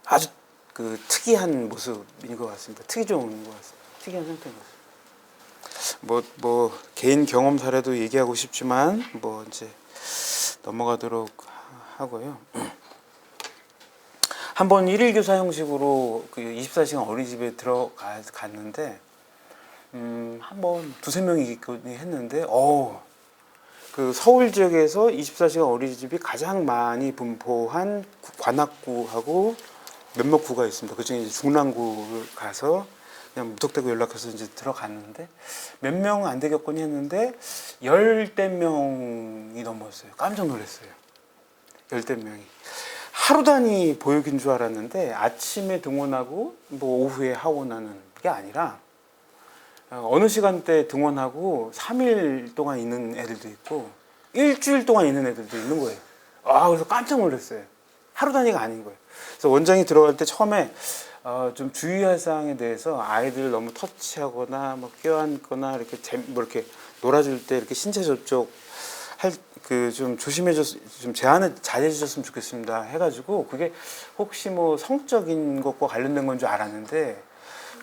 아주 그 특이한 모습인 것 같습니다. 특이종인 것 같습니다. 특이한 형태인 것 같습니다. 뭐 개인 경험 사례도 얘기하고 싶지만 뭐 이제 넘어가도록 하고요. 한번 일일 교사 형식으로 그 24시간 어린이집에 들어갔는데 한번 두세 명이 있거든요. 했는데 그 서울 지역에서 24시간 어린이집이 가장 많이 분포한 관악구하고 몇몇 구가 있습니다. 그중에 이제 중랑구를 가서 그냥 무턱대고 연락해서 이제 들어갔는데 몇 명 안 되겠거니 했는데 10대 명이 넘었어요. 깜짝 놀랐어요. 10대 명이. 하루 단위 보육인 줄 알았는데 아침에 등원하고 뭐 오후에 하원하는 게 아니라 어느 시간대에 등원하고 3일 동안 있는 애들도 있고 일주일 동안 있는 애들도 있는 거예요. 그래서 깜짝 놀랐어요. 하루 단위가 아닌 거예요. 그래서 원장이 들어갈 때 처음에 좀 주의할 사항에 대해서 아이들을 너무 터치하거나 뭐 껴안거나 이렇게 놀아줄 때 이렇게 신체 접촉 좀 좀 자제해 주셨으면 좋겠습니다 해가지고 그게 혹시 뭐 성적인 것과 관련된 건 줄 알았는데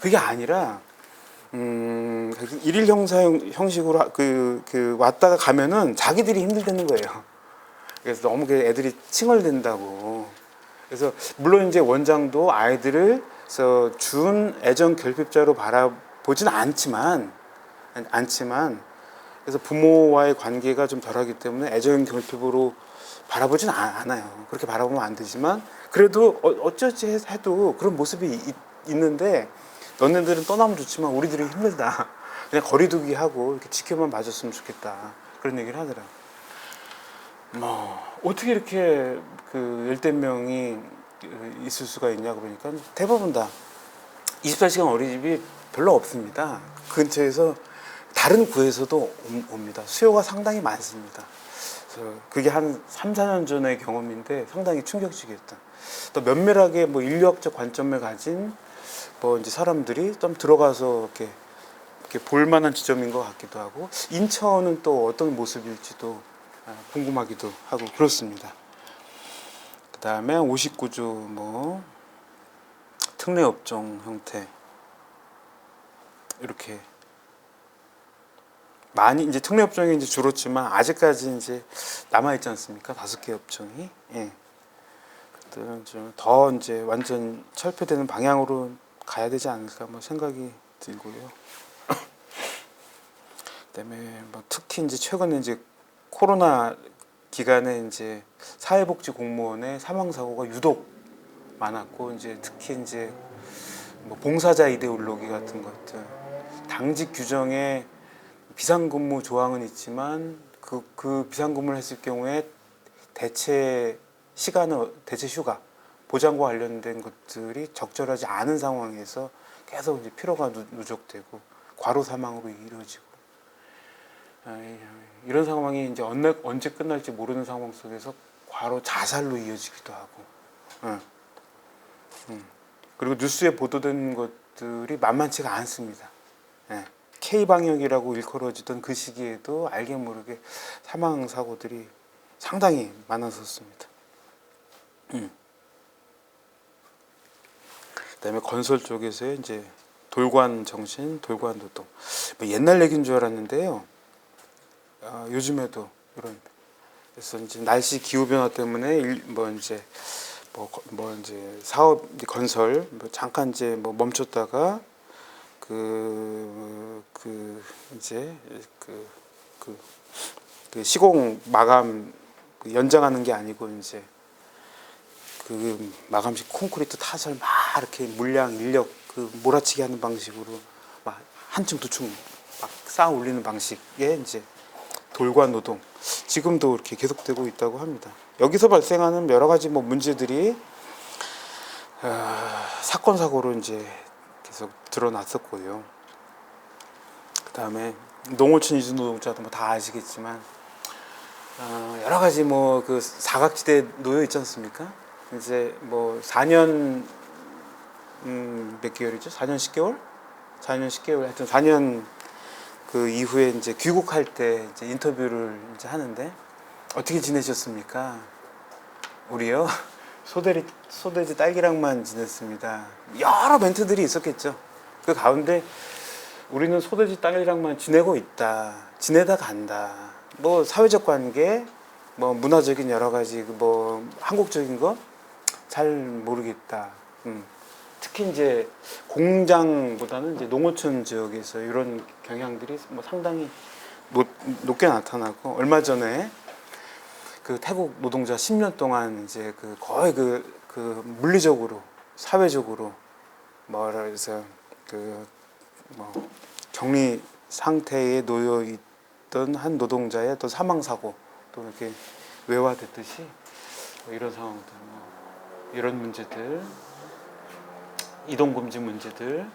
그게 아니라 일일 형식으로 왔다가 가면은 자기들이 힘들다는 거예요. 그래서 너무 애들이 칭얼댄다고. 그래서 물론 이제 원장도 아이들을 준 애정 결핍자로 바라보진 않지만 그래서 부모와의 관계가 좀 덜하기 때문에 애정 결핍으로 바라보진 않아요. 그렇게 바라보면 안 되지만 그래도 어쩌지 해도 그런 모습이 있는데 너네들은 떠나면 좋지만 우리들이 힘들다. 그냥 거리두기 하고 이렇게 지켜만 봐줬으면 좋겠다. 그런 얘기를 하더라고요. 어떻게 이렇게 그 10대 명이 있을 수가 있냐 그러니까 대부분 다 24시간 어린이집이 별로 없습니다. 근처에서 다른 구에서도 옵니다. 수요가 상당히 많습니다. 그래서 그게 한 3, 4년 전의 경험인데 상당히 충격적이었다. 또 면밀하게 뭐 인류학적 관점을 가진 이제 사람들이 좀 들어가서 이렇게 볼만한 지점인 것 같기도 하고 인천은 또 어떤 모습일지도 궁금하기도 하고 그렇습니다. 그 다음에 59조 특례 업종 형태 이렇게 많이 이제 특례 업종이 이제 줄었지만 아직까지 이제 남아 있지 않습니까? 5개 업종이. 예. 그들은 좀 더 이제 완전 철폐되는 방향으로 가야 되지 않을까 뭐 생각이 들고요. 그다음에 뭐 특히 이제 최근에 이제 코로나 기간에 이제 사회복지 공무원의 사망 사고가 유독 많았고 이제 특히 이제 뭐 봉사자 이데올로기 같은 것들 당직 규정에 비상근무 조항은 있지만 그 비상근무를 했을 경우에 대체 시간은 대체 휴가 보장과 관련된 것들이 적절하지 않은 상황에서 계속 이제 피로가 누적되고 과로 사망으로 이루어지고 이런 상황이 이제 언제 끝날지 모르는 상황 속에서 과로 자살로 이어지기도 하고 그리고 뉴스에 보도된 것들이 만만치가 않습니다. K방역이라고 일컬어지던 그 시기에도 알게 모르게 사망 사고들이 상당히 많았었습니다. 그다음에 건설 쪽에서의 이제 돌관 정신, 돌관 노동. 뭐 옛날 얘기인 줄 알았는데요. 요즘에도 이런 그래서 이제 날씨 기후 변화 때문에 이제 사업 건설 잠깐 이제 멈췄다가 이제 시공 마감 연장하는 게 아니고 이제 그 마감식 콘크리트 타설 막 이렇게 물량 인력 몰아치기 하는 방식으로 막 한 층 두 층 막 쌓아 올리는 방식의 이제 돌관 노동 지금도 이렇게 계속되고 있다고 합니다. 여기서 발생하는 여러 가지 문제들이 사건 사고로 이제 계속 드러났었고요. 그다음에 농어촌 이주 노동자도 다 아시겠지만 여러 가지 그 사각지대에 놓여 있지 않습니까? 이제 4년 몇 개월이죠? 4년 10개월? 4년 10개월 하여튼 4년 그 이후에 이제 귀국할 때 이제 인터뷰를 이제 하는데 어떻게 지내셨습니까? 우리요? 소돼지 딸기랑만 지냈습니다. 여러 멘트들이 있었겠죠. 그 가운데 우리는 소돼지 딸기랑만 지내고 있다. 지내다 간다. 사회적 관계, 문화적인 여러 가지 한국적인 거 잘 모르겠다. 특히 이제 공장보다는 이제 농어촌 지역에서 이런 경향들이 상당히 높게 나타나고 얼마 전에 그 태국 노동자 10년 동안 이제 거의 물리적으로 사회적으로 해서 격리 상태에 놓여 있던 한 노동자의 또 사망 사고 또 이렇게 외화됐듯이 이런 상황들 이런 문제들 이동 금지 문제들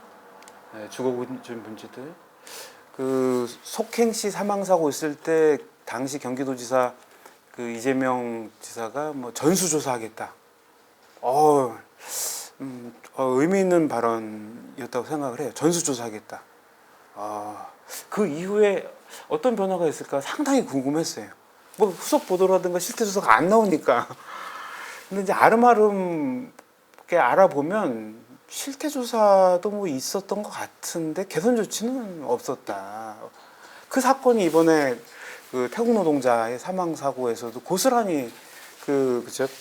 주거 금지 문제들 속행시 사망 사고 있을 때 당시 경기도지사 이재명 지사가 전수조사하겠다. 의미 있는 발언이었다고 생각을 해요. 전수조사하겠다. 그 이후에 어떤 변화가 있을까 상당히 궁금했어요. 후속 보도라든가 실태 조사가 안 나오니까. 근데 이제 아름아름 알아보면 실태 조사도 있었던 것 같은데 개선 조치는 없었다. 그 사건이 이번에 태국 노동자의 사망 사고에서도 고스란히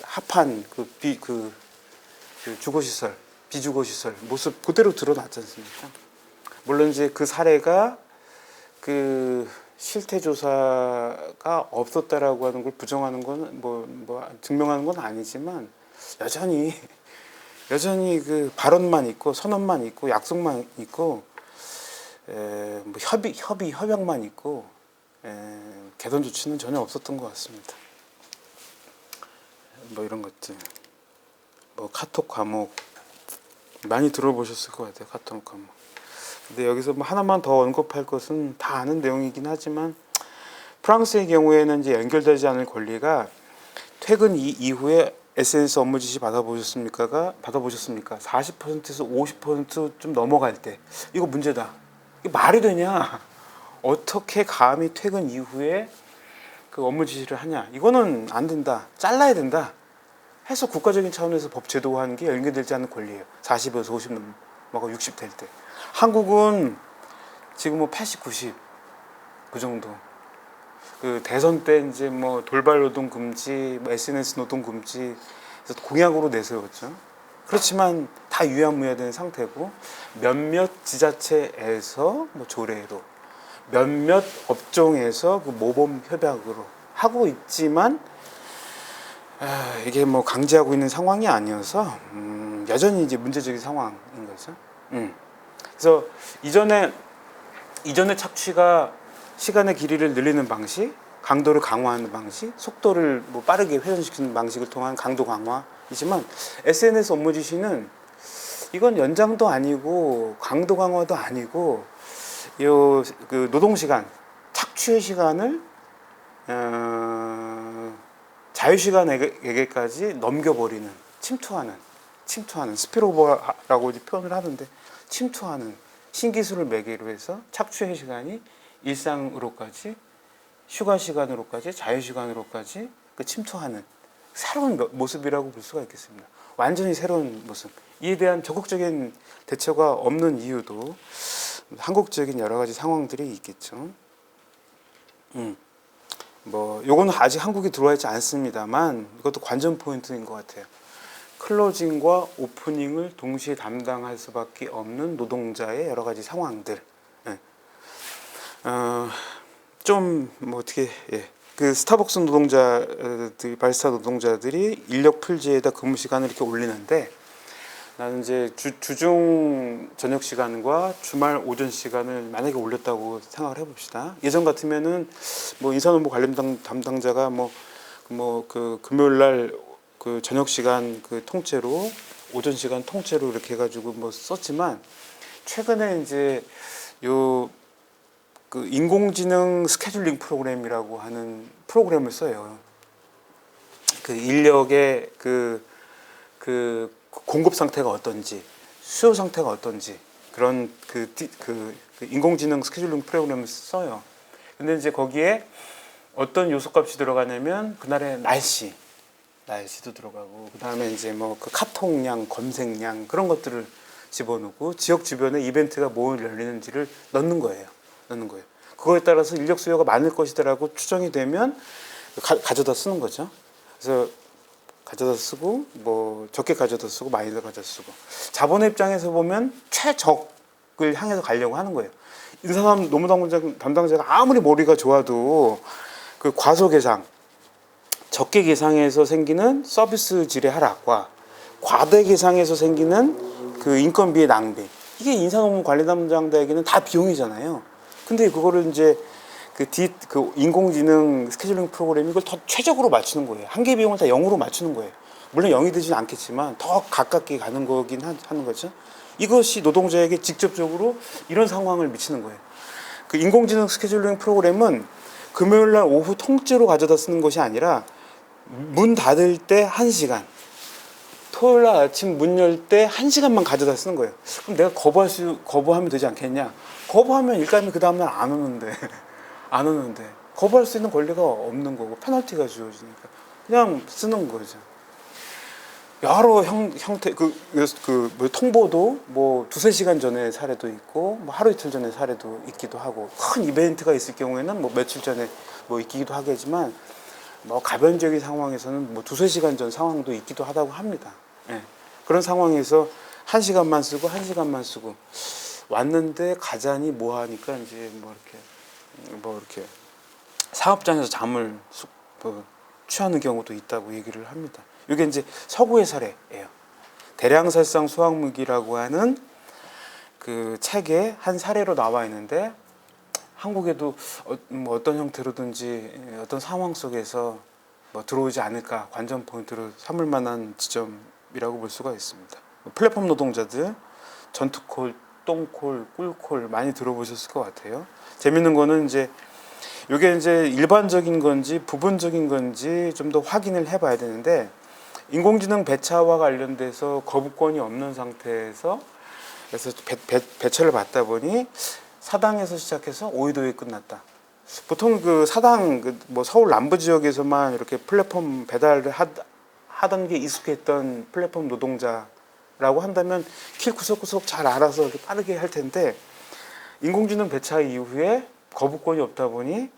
합한 주거시설, 비주거시설 모습 그대로 드러났지 않습니까? 물론 이제 그 사례가 실태 조사가 없었다라고 하는 걸 부정하는 건 증명하는 건 아니지만 여전히 발언만 있고 선언만 있고 약속만 있고 협약만 있고 개선 조치는 전혀 없었던 것 같습니다. 이런 것들 카톡 과목 많이 들어보셨을 것 같아요. 카톡 과목. 근데 여기서 하나만 더 언급할 것은 다 아는 내용이긴 하지만 프랑스의 경우에는 이제 연결되지 않을 권리가 퇴근 이후에 SNS 업무 지시 받아보셨습니까? 40%에서 50% 넘어갈 때 이거 문제다. 이게 말이 되냐? 어떻게 감히 퇴근 이후에 업무 지시를 하냐? 이거는 안 된다. 잘라야 된다. 해서 국가적인 차원에서 법 제도화하는 게 연계되지 않는 권리예요. 40에서 50 넘어가 60 될 때. 한국은 지금 뭐 80, 90 그 정도. 그 대선 때 이제 뭐 돌발 노동 금지, 뭐 SNS 노동 금지 그래서 공약으로 내세웠죠. 그렇지만 다 유야무야된 상태고 몇몇 지자체에서 뭐 조례로 몇몇 업종에서 그 모범 협약으로 하고 있지만 이게 뭐 강제하고 있는 상황이 아니어서 여전히 이제 문제적인 상황인 거죠. 그래서 이전의 착취가 시간의 길이를 늘리는 방식, 강도를 강화하는 방식, 속도를 뭐 빠르게 회전시키는 방식을 통한 강도 강화이지만 SNS 업무 지시는 이건 연장도 아니고 강도 강화도 아니고 그 노동 시간, 착취의 시간을 자유 시간에게까지 넘겨버리는, 침투하는 스피로버라고 표현을 하는데 침투하는 신기술을 매개로 해서 착취의 시간이 일상으로까지 휴가 시간으로까지 자유 시간으로까지 그 침투하는 새로운 모습이라고 볼 수가 있겠습니다. 완전히 새로운 모습. 이에 대한 적극적인 대처가 없는 이유도 한국적인 여러 가지 상황들이 있겠죠. 뭐 요거는 아직 한국에 들어와 있지 않습니다만 이것도 관전 포인트인 것 같아요. 클로징과 오프닝을 동시에 담당할 수밖에 없는 노동자의 여러 가지 상황들. 좀 뭐 어떻게 그 스타벅스 노동자들, 바리스타 노동자들이 인력 풀지에다 근무 시간을 이렇게 올리는데 나는 이제 주중 저녁 시간과 주말 오전 시간을 만약에 올렸다고 생각을 해봅시다. 예전 같으면은 뭐 인사노무 관련 담당자가 그 금요일 날 그 저녁 시간 그 통째로 오전 시간 통째로 이렇게 해가지고 뭐 썼지만 최근에 이제 그 인공지능 스케줄링 프로그램이라고 하는 프로그램을 써요. 그 인력의 그 공급 상태가 어떤지, 수요 상태가 어떤지 그런 그 인공지능 스케줄링 프로그램을 써요. 근데 이제 거기에 어떤 요소값이 들어가냐면 그날의 날씨도 들어가고 그다음에 이제 뭐 그 카톡량, 검색량 그런 것들을 집어넣고 지역 주변에 이벤트가 뭐 열리는지를 넣는 거예요. 그거에 따라서 인력 수요가 많을 것이다라고 추정이 되면 가져다 쓰는 거죠. 그래서 가져다 쓰고 뭐 적게 가져다 쓰고 많이 가져다 쓰고 자본의 입장에서 보면 최적을 향해서 가려고 하는 거예요. 인사노무 담당자가 아무리 머리가 좋아도 그 과소 계상, 적게 계상해서 생기는 서비스 질의 하락과 과대 계상해서 생기는 그 인건비의 낭비, 이게 인사노무 관리 담당자에게는 다 비용이잖아요. 근데 그거를 이제 그 인공지능 스케줄링 프로그램이 이걸 더 최적으로 맞추는 거예요. 한계 비용을 다 0으로 맞추는 거예요. 물론 0이 되지는 않겠지만 더 가깝게 가는 거긴 하는 거죠. 이것이 노동자에게 직접적으로 이런 상황을 미치는 거예요. 그 인공지능 스케줄링 프로그램은 금요일 날 오후 통째로 가져다 쓰는 것이 아니라 문 닫을 때 1시간, 토요일 날 아침 문 열 때 1시간만 가져다 쓰는 거예요. 그럼 내가 거부하면 되지 않겠냐? 거부하면 일감이 그 다음날 안 오는데 거부할 수 있는 권리가 없는 거고 페널티가 주어지니까 그냥 쓰는 거죠. 여러 형태 뭐 통보도 뭐 2-3시간 전에 사례도 있고 뭐 하루 이틀 전에 사례도 있기도 하고 큰 이벤트가 있을 경우에는 뭐 며칠 전에 뭐 있기도 하겠지만 뭐 가변적인 상황에서는 뭐 2-3시간 전 상황도 있기도 하다고 합니다. 그런 상황에서 1시간만 쓰고 왔는데 가자니 뭐 하니까 이제 뭐 이렇게 사업장에서 잠을 취하는 경우도 있다고 얘기를 합니다. 이게 이제 서구의 사례예요. 대량살상 수학무기라고 하는 그 책에 한 사례로 나와 있는데 한국에도 뭐 어떤 형태로든지 어떤 상황 속에서 뭐 들어오지 않을까 관전 포인트로 삼을 만한 지점이라고 볼 수가 있습니다. 플랫폼 노동자들 전투콜, 똥콜, 꿀콜 많이 들어보셨을 것 같아요. 재밌는 거는 이제 이게 이제 일반적인 건지 부분적인 건지 좀 더 확인을 해봐야 되는데 인공지능 배차와 관련돼서 거부권이 없는 상태에서 그래서 배차를 받다 보니 사당에서 시작해서 오이도에 끝났다. 보통 그 사당 뭐 서울 남부 지역에서만 이렇게 플랫폼 배달을 하던 게 익숙했던 플랫폼 노동자라고 한다면 길 구석구석 잘 알아서 이렇게 빠르게 할 텐데 인공지능 배차 이후에 거부권이 없다 보니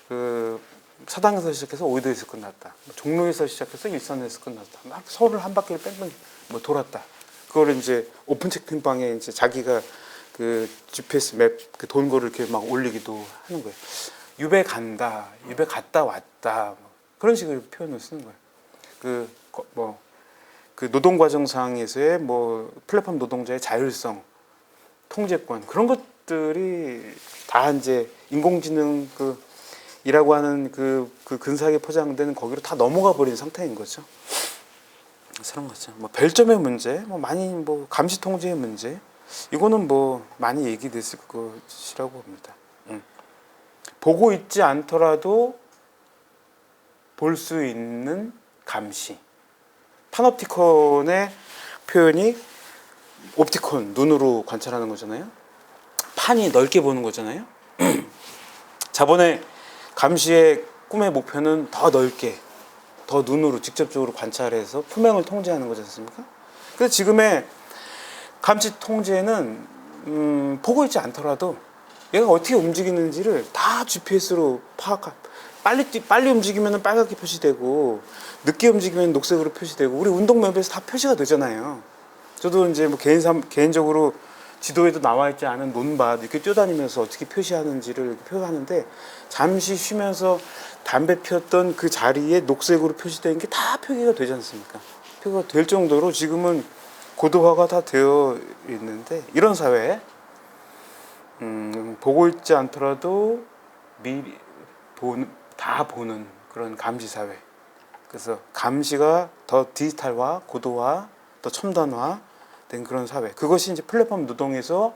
그 사당에서 시작해서 오이도에서 끝났다. 종로에서 시작해서 일산에서 끝났다. 막 서울을 한 바퀴를 뺑뺑 뭐 돌았다. 그거를 이제 오픈 채팅방에 이제 자기가 그 GPS 맵 그 돈 거를 이렇게 막 올리기도 하는 거예요. 유배 간다, 유배 갔다 왔다, 뭐 그런 식으로 표현을 쓰는 거예요. 그 노동 과정상에서의 뭐 플랫폼 노동자의 자율성, 통제권 그런 것들이 다 이제 인공지능 이라고 하는 그 근사하게 포장된 거기로 다 넘어가 버린 상태인 거죠. 그런 거죠. 뭐 별점의 문제, 뭐 많이 뭐 감시 통제의 문제, 이거는 뭐 많이 얘기됐을 것이라고 봅니다. 보고 있지 않더라도 볼 수 있는 감시. 파놉티콘의 표현이 옵티콘, 눈으로 관찰하는 거잖아요. 판이 넓게 보는 거잖아요. 자본의 감시의 꿈의 목표는 더 넓게, 더 눈으로 직접적으로 관찰해서 품행을 통제하는 거지 않습니까? 그래서 지금의 감시 통제는 보고 있지 않더라도 얘가 어떻게 움직이는지를 다 GPS로 파악하. 빨리 움직이면 빨갛게 표시되고 늦게 움직이면 녹색으로 표시되고 우리 운동맵에서 다 표시가 되잖아요. 저도 이제 뭐 개인적으로 지도에도 나와 있지 않은 논밭 이렇게 뛰어다니면서 어떻게 표시하는지를 이렇게 표현하는데 잠시 쉬면서 담배 피웠던 그 자리에 녹색으로 표시된 게 다 표기가 되지 않습니까? 표기가 될 정도로 지금은 고도화가 다 되어 있는데 이런 사회에 보고 있지 않더라도 미리 다 보는 그런 감시 사회. 그래서 감시가 더 디지털화, 고도화, 더 첨단화 된 그런 사회. 그것이 이제 플랫폼 노동에서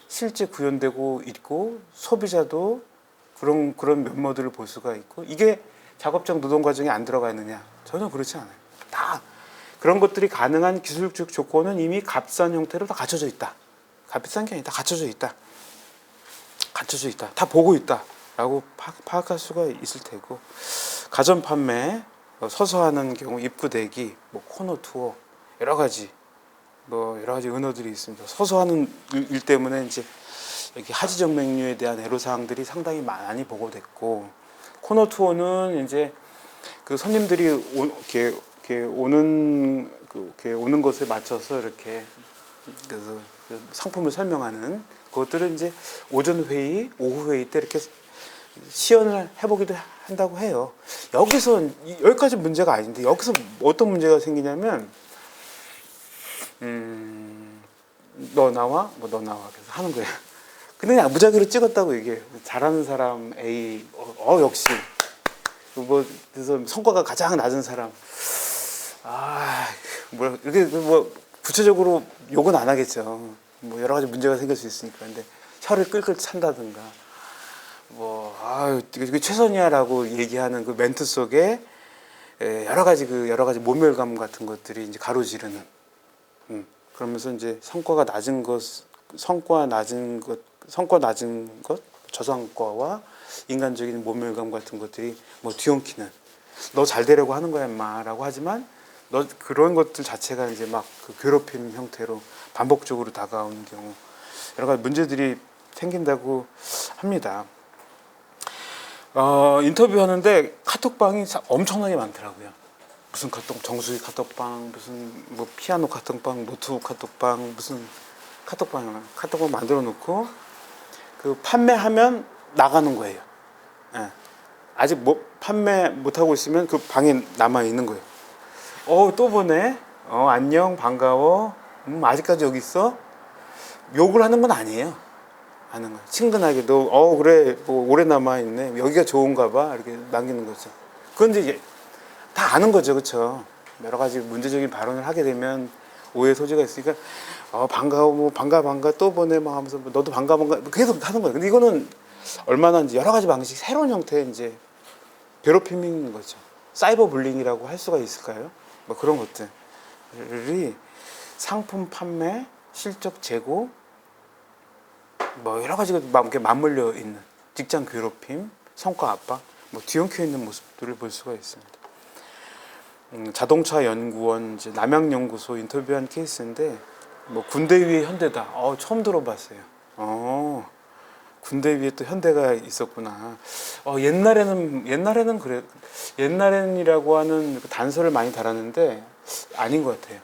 실제 구현되고 있고 소비자도 그런 면모들을 볼 수가 있고 이게 작업장 노동 과정에 안 들어가 있느냐? 전혀 그렇지 않아요. 다 그런 것들이 가능한 기술적 조건은 이미 값싼 형태로 다 갖춰져 있다. 값비싼 게 아니다. 갖춰져 있다. 갖춰져 있다. 다 보고 있다. 라고 파악할 수가 있을 테고 가전 판매, 서서 하는 경우 입구 대기, 뭐 코너 투어 여러 가지 은어들이 있습니다. 서서 하는 일 때문에 이제 여기 하지정맥류에 대한 애로사항들이 상당히 많이 보고됐고 코너 투어는 이제 그 손님들이 이렇게 오는 것에 맞춰서 이렇게 그래서 상품을 설명하는 그것들은 이제 오전 회의, 오후 회의 때 이렇게 시연을 해보기도 한다고 해요. 여기까지 문제가 아닌데 여기서 어떤 문제가 생기냐면 너 나와? 너 나와. 그래서 하는 거예요. 근데 그냥 무작위로 찍었다고 얘기해요. 잘하는 사람 A, 역시. 그래서 성과가 가장 낮은 사람. 이렇게 구체적으로 욕은 안 하겠죠. 뭐 여러 가지 문제가 생길 수 있으니까. 근데 혀를 끌끌 찬다든가. 이게 최선이야라고 얘기하는 그 멘트 속에 여러 가지 모멸감 같은 것들이 이제 가로지르는. 그러면서 이제 성과 낮은 것, 저성과와 인간적인 모멸감 같은 것들이 뭐 뒤엉키는. 너 잘 되려고 하는 거야, 인마라고 하지만 너 그런 것들 자체가 이제 막 그 괴롭힘 형태로 반복적으로 다가오는 경우 여러 가지 문제들이 생긴다고 합니다. 인터뷰하는데 카톡방이 엄청나게 많더라고요. 무슨 정수기 카톡방, 무슨 뭐 피아노 카톡방, 노트북 카톡방, 무슨 카톡방 만들어 놓고 그 판매하면 나가는 거예요. 예. 아직 판매 못 하고 있으면 그 방에 남아 있는 거예요. 또 보네. 안녕, 반가워. 아직까지 여기 있어? 욕을 하는 건 아니에요. 하는 거. 친근하게 너 그래 뭐 오래 남아 있네. 여기가 좋은가 봐. 이렇게 남기는 거죠. 그건 이제 다 아는 거죠, 그렇죠? 여러 가지 문제적인 발언을 하게 되면 오해 소지가 있으니까 반가워, 뭐 반가 또 보내, 뭐 하면서 너도 반가 계속 하는 거예요. 근데 이거는 얼마나 이제 여러 가지 방식, 새로운 형태의 이제 괴롭힘인 거죠. 사이버 불링이라고 할 수가 있을까요? 뭐 그런 것들이 상품 판매, 실적 재고, 뭐 여러 가지가 막 이렇게 맞물려 있는 직장 괴롭힘, 성과 압박, 뭐 뒤엉켜 있는 모습들을 볼 수가 있습니다. 자동차 연구원 이제 남양연구소 인터뷰한 케이스인데 뭐 군대 위에 현대다. 처음 들어봤어요. 군대 위에 또 현대가 있었구나. 옛날에는 그래. 옛날엔이라고 하는 그 단서를 많이 달았는데 아닌 것 같아요.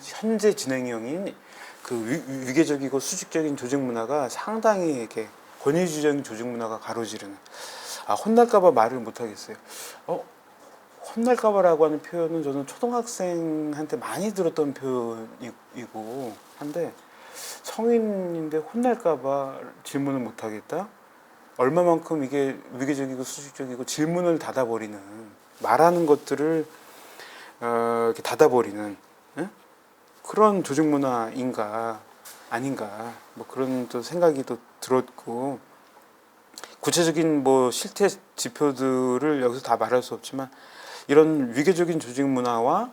현재 진행형인 그 위계적이고 수직적인 조직 문화가 상당히 이렇게 권위주의적인 조직 문화가 가로지르는. 혼날까봐 말을 못 하겠어요. 혼날까봐라고 하는 표현은 저는 초등학생한테 많이 들었던 표현이고 한데 성인인데 혼날까봐 질문을 못 하겠다. 얼마만큼 이게 위계적이고 수직적이고 질문을 닫아버리는 말하는 것들을 이렇게 닫아버리는 그런 조직 문화인가 아닌가 뭐 그런 또 생각이 또 들었고 구체적인 뭐 실태 지표들을 여기서 다 말할 수 없지만 이런 위계적인 조직 문화와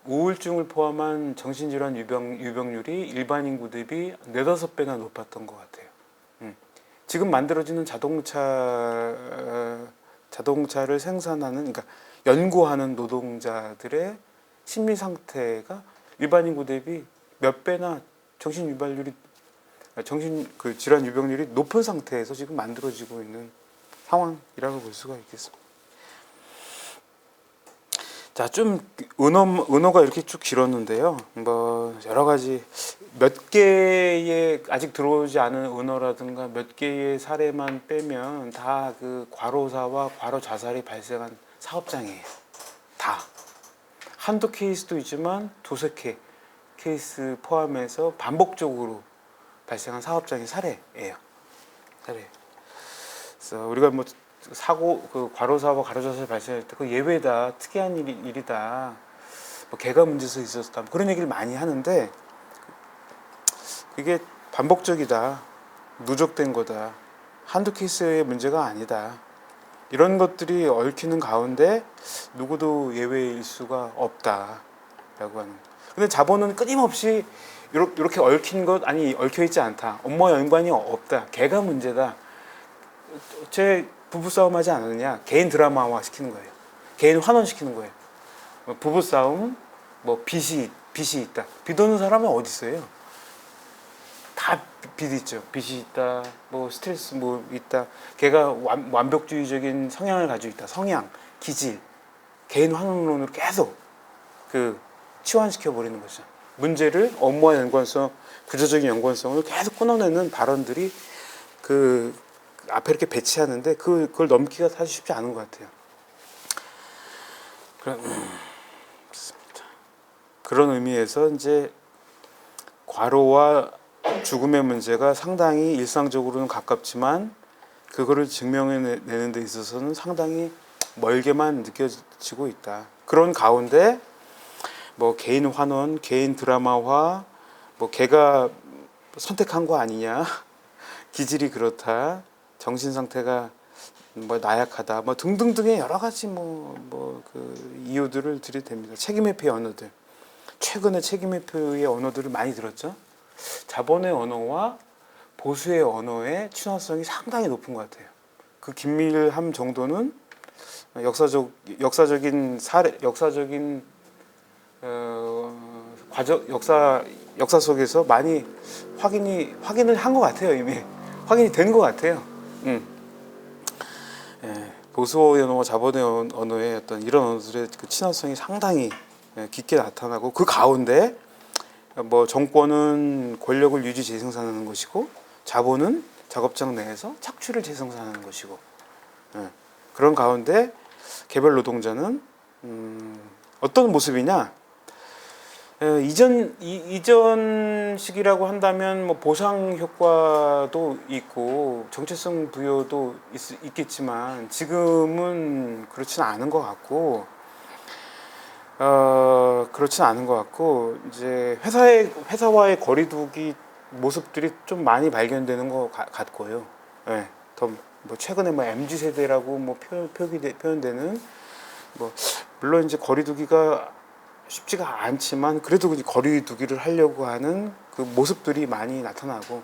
우울증을 포함한 정신질환 유병률이 일반 인구 대비 4~5배나 높았던 것 같아요. 지금 만들어지는 자동차를 생산하는, 그러니까 연구하는 노동자들의 심리 상태가 일반 인구 대비 몇 배나 정신 그 질환 유병률이 높은 상태에서 지금 만들어지고 있는 상황이라고 볼 수가 있겠습니다. 자, 좀 은어가 이렇게 쭉 길었는데요. 뭐 여러 가지 몇 개의 아직 들어오지 않은 은어라든가 몇 개의 사례만 빼면 다 그 과로사와 과로 자살이 발생한 사업장이에요. 다. 한두 케이스도 있지만 두세 개 케이스 포함해서 반복적으로 발생한 사업장의 사례예요. 사례. 그래서 우리가 뭐 사고, 그 과로사와 과로자살 발생할 때 그 예외다, 특이한 일이다, 뭐 개가 문제에서 있었다, 그런 얘기를 많이 하는데 그게 반복적이다, 누적된 거다, 한두 케이스의 문제가 아니다. 이런 것들이 얽히는 가운데 누구도 예외일 수가 없다라고 하는. 근데 자본은 끊임없이 이렇게 얽힌 것, 아니 얽혀 있지 않다, 업무와 연관이 없다, 개가 문제다, 제 부부싸움 하지 않느냐, 개인 드라마화 시키는 거예요. 개인 환원 시키는 거예요. 부부싸움, 뭐 빚이 있다. 빚 없는 사람은 어디 있어요? 다 빚 있죠. 빚이 있다, 뭐 스트레스 뭐 있다. 걔가 완벽주의적인 성향을 가지고 있다. 성향, 기질, 개인 환원론으로 계속 그 치환시켜 버리는 거죠. 문제를 업무와 연관성, 구조적인 연관성을 계속 끊어내는 발언들이 그 앞에 이렇게 배치하는데 그걸 넘기가 사실 쉽지 않은 것 같아요. 그런 의미에서 이제 과로와 죽음의 문제가 상당히 일상적으로는 가깝지만 그거를 증명해내는 데 있어서는 상당히 멀게만 느껴지고 있다. 그런 가운데 뭐 개인 환원, 개인 드라마화, 뭐 걔가 선택한 거 아니냐, 기질이 그렇다, 정신 상태가 뭐 나약하다, 뭐 등등등의 여러 가지 그 이유들을 들이댑니다. 책임 회피의 언어들, 최근에 책임 회피의 언어들을 많이 들었죠. 자본의 언어와 보수의 언어의 친화성이 상당히 높은 것 같아요. 그 긴밀함 정도는 역사적인 사례, 역사적인 과정, 역사 속에서 많이 확인을 한 것 같아요. 이미 확인이 된 것 같아요. 보수의 언어와 자본의 언어의 어떤 이런 언어들의 그 친화성이 상당히 깊게 나타나고, 그 가운데 뭐 정권은 권력을 유지 재생산하는 것이고 자본은 작업장 내에서 착취를 재생산하는 것이고, 그런 가운데 개별 노동자는 어떤 모습이냐, 이전식이라고 한다면 뭐 보상 효과도 있고 정체성 부여도 있겠지만 지금은 그렇지는 않은 것 같고, 이제 회사와의 거리두기 모습들이 좀 많이 발견되는 것 같고요. 네, 더 뭐 최근에 뭐 MZ 세대라고 뭐 표현되는, 뭐 물론 이제 거리두기가 쉽지가 않지만 그래도 거리두기를 하려고 하는 그 모습들이 많이 나타나고,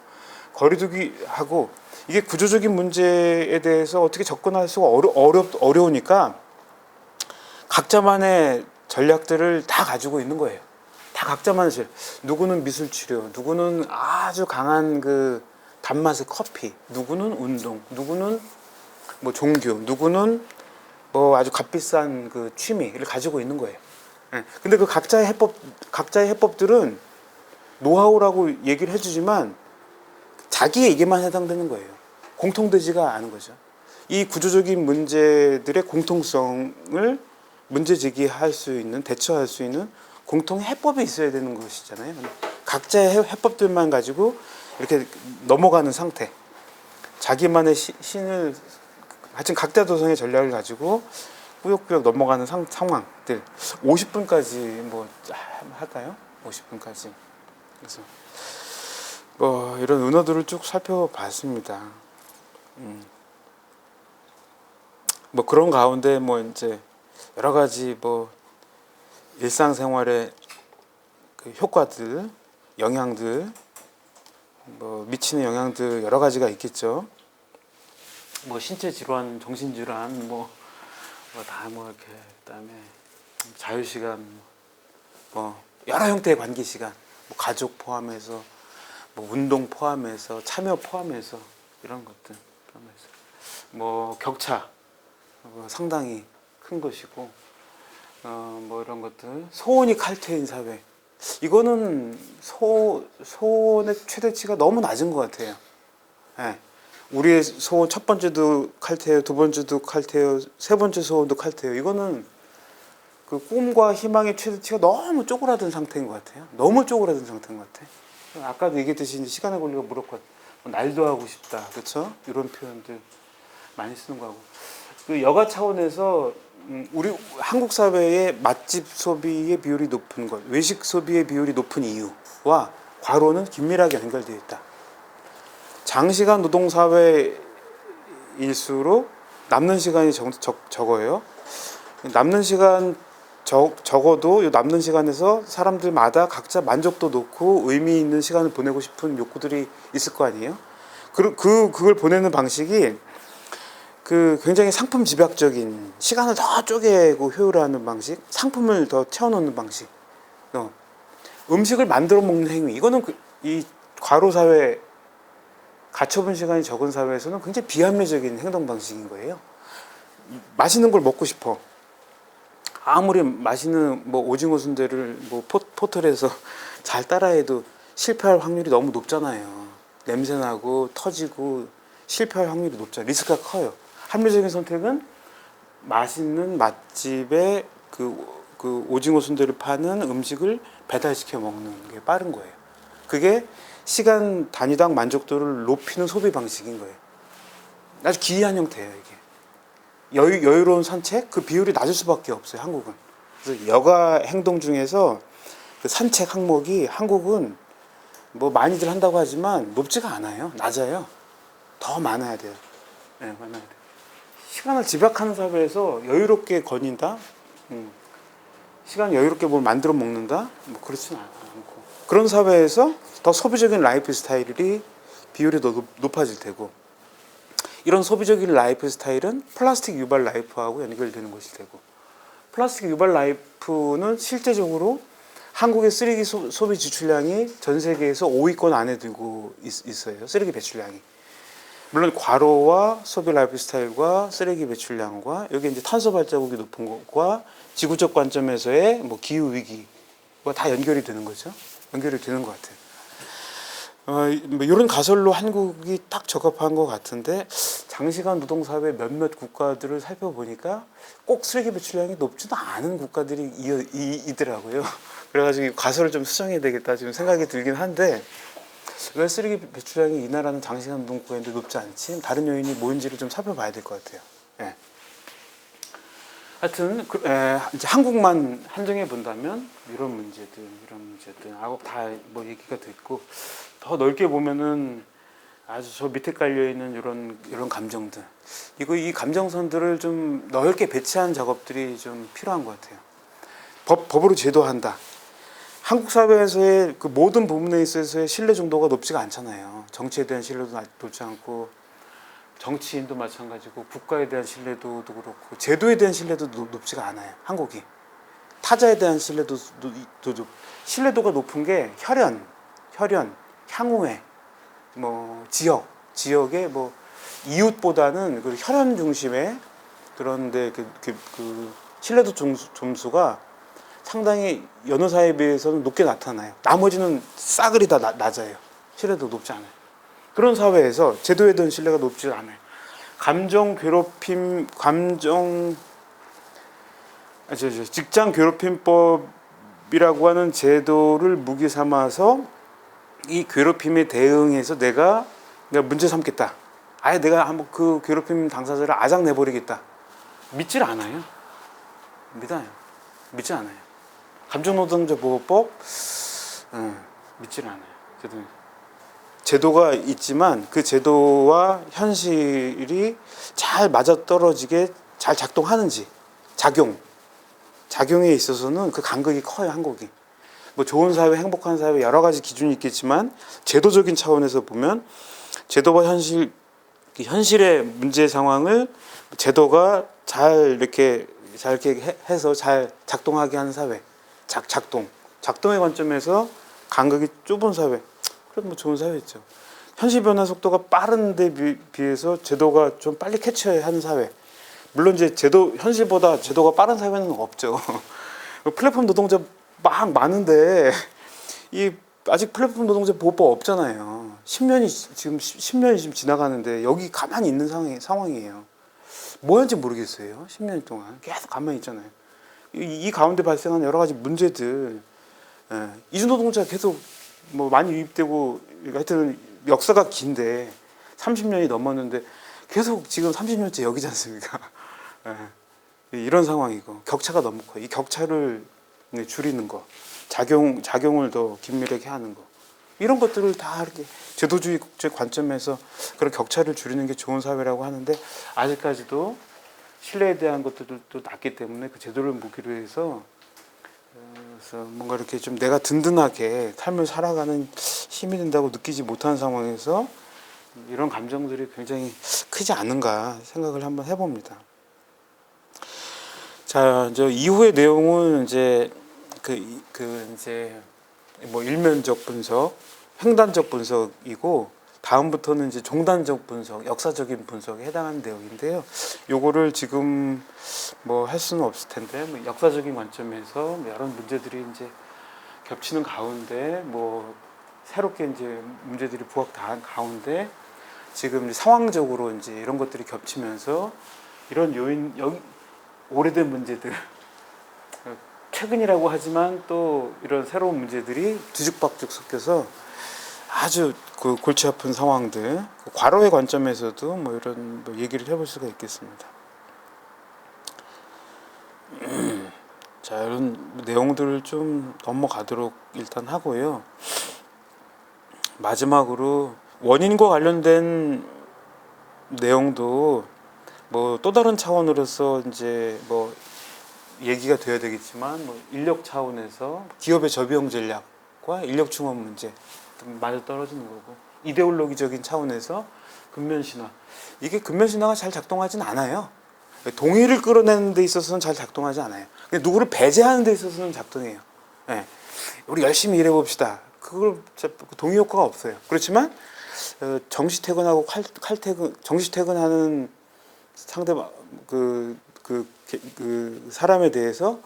거리두기하고 이게 구조적인 문제에 대해서 어떻게 접근할 수가 어려우니까 각자만의 전략들을 다 가지고 있는 거예요. 다 각자만의 전략. 누구는 미술 치료, 누구는 아주 강한 그 단맛의 커피, 누구는 운동, 누구는 뭐 종교, 누구는 뭐 아주 값비싼 그 취미를 가지고 있는 거예요. 예. 근데 그 각자의 해법들은 노하우라고 얘기를 해주지만 자기에게만 해당되는 거예요. 공통되지가 않은 거죠. 이 구조적인 문제들의 공통성을 문제 제기할 수 있는, 대처할 수 있는 공통 해법이 있어야 되는 것이잖아요. 각자의 해법들만 가지고 이렇게 넘어가는 상태. 자기만의 신을, 하여튼 각자 도성의 전략을 가지고 꾸역꾸역 넘어가는 상황들. 50분까지 뭐 할까요? 50분까지. 그래서 뭐 이런 은어들을 쭉 살펴봤습니다. 뭐 그런 가운데 뭐 이제 여러 가지 뭐 일상생활의 그 효과들, 영향들, 뭐 미치는 영향들 여러 가지가 있겠죠. 뭐 신체 질환, 정신 질환, 뭐 다 뭐 이렇게, 그다음에 자유 시간, 뭐 여러 형태의 관계 시간, 뭐 가족 포함해서, 뭐 운동 포함해서, 참여 포함해서 이런 것들 포함해서 뭐 격차 상당히 큰 것이고, 뭐 이런 것들, 소원이 칼퇴인 사회. 이거는 소원의 최대치가 너무 낮은 것 같아요. 예. 우리의 소원 첫 번째도 칼퇴해요, 두 번째도 칼퇴해요, 세 번째 소원도 칼퇴해요. 이거는 그 꿈과 희망의 최대치가 너무 쪼그라든 상태인 것 같아요. 너무 쪼그라든 상태인 것 같아요. 아까도 얘기했듯이 이제 시간에 걸리고 무릎과 날도 하고 싶다, 그렇죠? 이런 표현들 많이 쓰는 거하고. 그 여가 차원에서 우리 한국 사회의 맛집 소비의 비율이 높은 것, 외식 소비의 비율이 높은 이유와 과로는 긴밀하게 연결되어 있다. 장시간 노동 사회일수록 남는 시간이 적어요. 남는 시간 적어도 이 남는 시간에서 사람들마다 각자 만족도 높고 의미 있는 시간을 보내고 싶은 욕구들이 있을 거 아니에요. 그걸 보내는 방식이 그 굉장히 상품 집약적인, 시간을 더 쪼개고 효율화하는 방식, 상품을 더 채워넣는 방식, 음식을 만들어 먹는 행위. 이거는 이 과로 사회, 가처분 시간이 적은 사회에서는 굉장히 비합리적인 행동 방식인 거예요. 맛있는 걸 먹고 싶어. 아무리 맛있는 뭐 오징어 순대를 뭐 포털에서 잘 따라해도 실패할 확률이 너무 높잖아요. 냄새나고 터지고 실패할 확률이 높잖아요. 리스크가 커요. 합리적인 선택은 맛있는 맛집에 그 오징어 순대를 파는 음식을 배달시켜 먹는 게 빠른 거예요. 그게 시간 단위당 만족도를 높이는 소비 방식인 거예요. 아주 기이한 형태예요, 이게. 여유로운 산책, 그 비율이 낮을 수밖에 없어요, 한국은. 그래서 여가 행동 중에서 그 산책 항목이 한국은 뭐 많이들 한다고 하지만 높지가 않아요. 낮아요. 더 많아야 돼요. 네, 많아야 돼요. 시간을 집약하는 사회에서 여유롭게 거닌다? 시간 여유롭게 뭘 만들어 먹는다? 뭐 그렇지는 않고. 그런 사회에서 더 소비적인 라이프 스타일이 비율이 더 높아질 테고, 이런 소비적인 라이프 스타일은 플라스틱 유발 라이프하고 연결되는 것일 테고, 플라스틱 유발 라이프는 실제적으로 한국의 쓰레기 소비 지출량이 전 세계에서 5위권 안에 들고 있어요. 쓰레기 배출량이. 물론 과로와 소비 라이프 스타일과 쓰레기 배출량과 여기 이제 탄소 발자국이 높은 것과 지구적 관점에서의 뭐 기후 위기와 다 연결이 되는 거죠. 연결이 되는 것 같아요. 뭐 이런 가설로 한국이 딱 적합한 것 같은데, 장시간 노동 사회 몇몇 국가들을 살펴보니까 꼭 쓰레기 배출량이 높지도 않은 국가들이 있더라고요. 그래가지고 가설을 좀 수정해야 되겠다 지금 생각이 들긴 한데, 왜 쓰레기 배출량이 이 나라는 장시간 노동 구간인데 높지 않지? 다른 요인이 뭔지를 좀 살펴봐야 될 것 같아요. 예. 하여튼 이제 한국만 한정해 본다면 이런 문제들 하고 다 뭐 얘기가 됐고, 더 넓게 보면은 아주 저 밑에 깔려 있는 이런 감정들, 이 감정선들을 좀 넓게 배치하는 작업들이 좀 필요한 것 같아요. 법으로 제도한다. 한국 사회에서의 그 모든 부분에 있어서의 신뢰 정도가 높지가 않잖아요. 정치에 대한 신뢰도 높지 않고, 정치인도 마찬가지고 국가에 대한 신뢰도도 그렇고 제도에 대한 신뢰도도 높지가 않아요. 한국이 타자에 대한 신뢰도가 높은 게 혈연, 향후회, 뭐 지역의 뭐 이웃보다는 그 혈연 중심의 그런데 그 신뢰도 점수가 상당히 여느 사회에 비해서는 높게 나타나요. 나머지는 싸그리 다 낮아요. 신뢰도 높지 않아요. 그런 사회에서 제도에 대한 신뢰가 높지 않아요. 감정 괴롭힘, 직장 괴롭힘법이라고 하는 제도를 무기 삼아서 이 괴롭힘에 대응해서 내가 문제 삼겠다. 아예 내가 한번 그 괴롭힘 당사자를 아작 내버리겠다. 믿질 않아요. 믿지 않아요. 감정노동자 보호법 믿질 않아요. 제도가 있지만 그 제도와 현실이 잘 맞아떨어지게 잘 작동하는지 작용에 있어서는 그 간극이 커요. 한국이 뭐 좋은 사회, 행복한 사회 여러 가지 기준이 있겠지만 제도적인 차원에서 보면 제도와 현실의 문제 상황을 제도가 잘 이렇게 해서 잘 작동하게 하는 사회, 작동의 관점에서 간극이 좁은 사회, 그래도 뭐 좋은 사회였죠. 현실 변화 속도가 빠른데 비해서 제도가 좀 빨리 캐치하는 사회. 물론 이제 현실보다 제도가 빠른 사회는 없죠. 플랫폼 노동자 막 많은데 아직 플랫폼 노동자 보호법 없잖아요. 10년이 지금 지나가는데 여기 가만히 있는 상황이에요. 뭐 하는지 모르겠어요. 10년 동안 계속 가만히 있잖아요. 이 가운데 발생한 여러 가지 문제들, 이주노동자 계속 뭐 많이 유입되고 하여튼 역사가 긴데 30년이 넘었는데 계속 지금 30년째 여기지 않습니까? 이런 상황이고 격차가 너무 커요. 이 격차를 줄이는 거, 작용을 더 긴밀하게 하는 거, 이런 것들을 다 이렇게 제도주의 국제 관점에서 그런 격차를 줄이는 게 좋은 사회라고 하는데 아직까지도 신뢰에 대한 것들도 낮기 때문에 그 제도를 무기로 해서 그래서 뭔가 이렇게 좀 내가 든든하게 삶을 살아가는 힘이 된다고 느끼지 못하는 상황에서 이런 감정들이 굉장히 크지 않은가 생각을 한번 해봅니다. 자, 이제 이후의 내용은 이제 이제 뭐 일면적 분석, 횡단적 분석이고 다음부터는 이제 종단적 분석, 역사적인 분석에 해당하는 내용인데요. 요거를 지금 뭐 할 수는 없을 텐데 뭐 역사적인 관점에서 뭐 여러 문제들이 이제 겹치는 가운데 뭐 새롭게 이제 문제들이 부각당한 가운데 지금 상황적으로 이제 이런 것들이 겹치면서 이런 여기 오래된 문제들 최근이라고 하지만 또 이런 새로운 문제들이 뒤죽박죽 섞여서 아주 그 골치 아픈 상황들, 과로의 관점에서도 뭐 이런 뭐 얘기를 해볼 수가 있겠습니다. 자, 이런 내용들을 좀 넘어가도록 일단 하고요. 마지막으로 원인과 관련된 내용도 뭐 또 다른 차원으로서 이제 뭐 얘기가 돼야 되겠지만 뭐 인력 차원에서 기업의 저비용 전략과 인력 충원 문제 맞아 떨어지는 거고, 이데올로기적인 차원에서 근면신화, 이게 근면신화가 잘 작동하진 않아요. 동의를 끌어내는 데 있어서는 잘 작동하지 않아요. 근데 누구를 배제하는 데 있어서는 작동해요. 네. 우리 열심히 일해봅시다. 그걸 동의 효과가 없어요. 그렇지만 정시 퇴근하고 칼퇴근, 정시 퇴근하는 상대방 그 사람에 대해서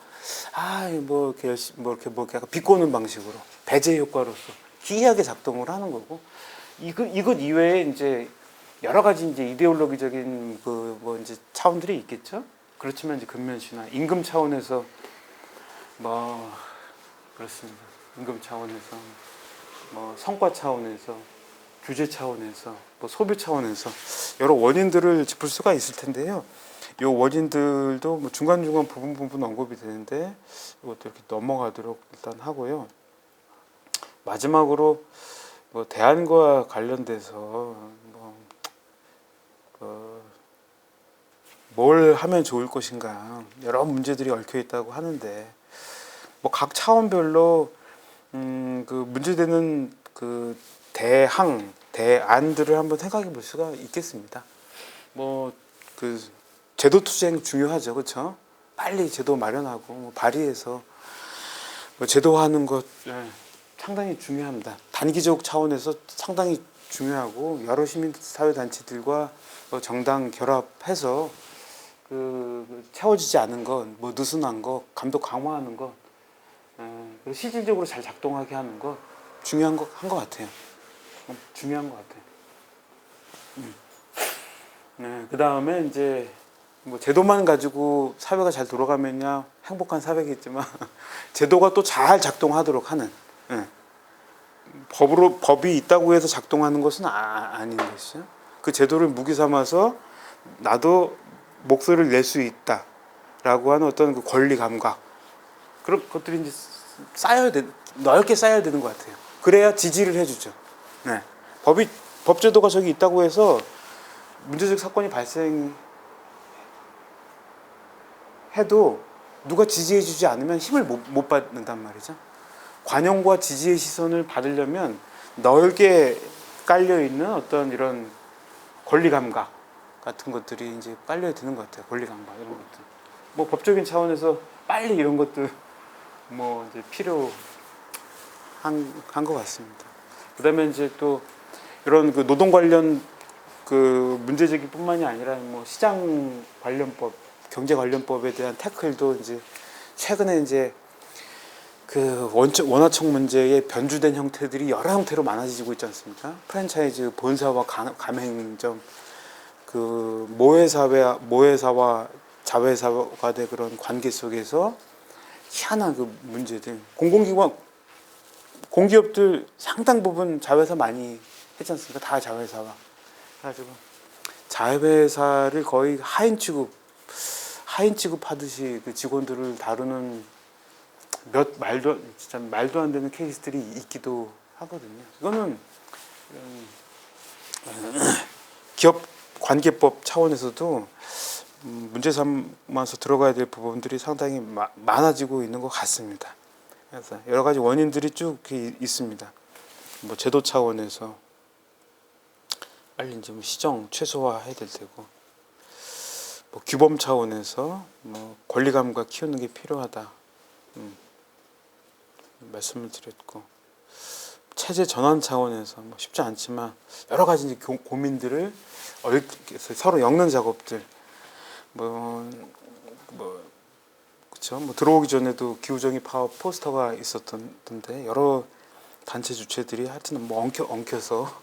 뭐 이렇게 약간 비꼬는 방식으로 배제 효과로서 기이하게 작동을 하는 거고, 이것 이외에 이제 여러 가지 이제 이데올로기적인 뭐 이제 차원들이 있겠죠. 그렇지만 이제 근면신화, 임금 차원에서 뭐 그렇습니다. 임금 차원에서 뭐 성과 차원에서 규제 차원에서 뭐 소비 차원에서 여러 원인들을 짚을 수가 있을 텐데요. 이 원인들도 뭐 중간중간 부분 언급이 되는데 이것도 이렇게 넘어가도록 일단 하고요. 마지막으로 뭐 대안과 관련돼서 뭘 하면 좋을 것인가 여러 문제들이 얽혀 있다고 하는데 뭐 각 차원별로 그 문제되는 그 대안들을 한번 생각해 볼 수가 있겠습니다. 뭐 그 제도 투쟁 중요하죠, 그렇죠? 빨리 제도 마련하고 뭐 발의해서 뭐 제도화하는 것 상당히 중요합니다. 단기적 차원에서 상당히 중요하고 여러 시민사회단체들과 정당 결합해서 그 채워지지 않은 것, 뭐 느슨한 것, 감독 강화하는 것, 실질적으로 잘 작동하게 하는 것 중요한 것 한 것 같아요. 중요한 것 같아요. 네, 그 다음에 이제 뭐 제도만 가지고 사회가 잘 돌아가면야 행복한 사회겠지만 제도가 또 잘 작동하도록 하는 법이 있다고 해서 작동하는 것은 아닌 것이죠. 그 제도를 무기 삼아서 나도 목소리를 낼 수 있다라고 하는 어떤 그 권리 감각 그런 것들이 이제 넓게 쌓여야 되는 것 같아요. 그래야 지지를 해주죠. 네. 법제도가 저기 있다고 해서 문제적 사건이 발생해도 누가 지지해주지 않으면 힘을 못 받는단 말이죠. 관용과 지지의 시선을 받으려면 넓게 깔려 있는 어떤 이런 권리 감각 같은 것들이 이제 깔려야 되는 것 같아요. 권리 감각 이런 것들. 뭐 법적인 차원에서 빨리 이런 것들 뭐 이제 필요한 것 같습니다. 그다음에 이제 또 이런 그 노동 관련 그 문제 제기뿐만이 아니라 뭐 시장 관련법, 경제 관련법에 대한 태클도 이제 최근에 이제 그 원화청 문제에 변주된 형태들이 여러 형태로 많아지고 있지 않습니까? 프랜차이즈 본사와 가맹점, 그 모회사와 자회사와의 그런 관계 속에서 희한한 그 문제들, 공기업들 상당 부분 자회사 많이 했지 않습니까? 다 자회사가. 그래가지고 자회사를 거의 하인 취급하듯이 그 직원들을 다루는 진짜 말도 안 되는 케이스들이 있기도 하거든요. 이거는 기업 관계법 차원에서도 문제 삼아서 들어가야 될 부분들이 상당히 많아지고 있는 것 같습니다. 그래서 여러 가지 원인들이 쭉 있습니다. 뭐 제도 차원에서 빨리 이제 시정 최소화해야 될 테고, 뭐 규범 차원에서 뭐 권리 감각 키우는 게 필요하다. 말씀을 드렸고, 체제 전환 차원에서 뭐 쉽지 않지만 여러 가지 이제 고민들을 서로 엮는 작업들, 그렇죠. 뭐 들어오기 전에도 기후정의 파업 포스터가 있었던데 여러 단체 주체들이 하여튼 뭐 엉켜서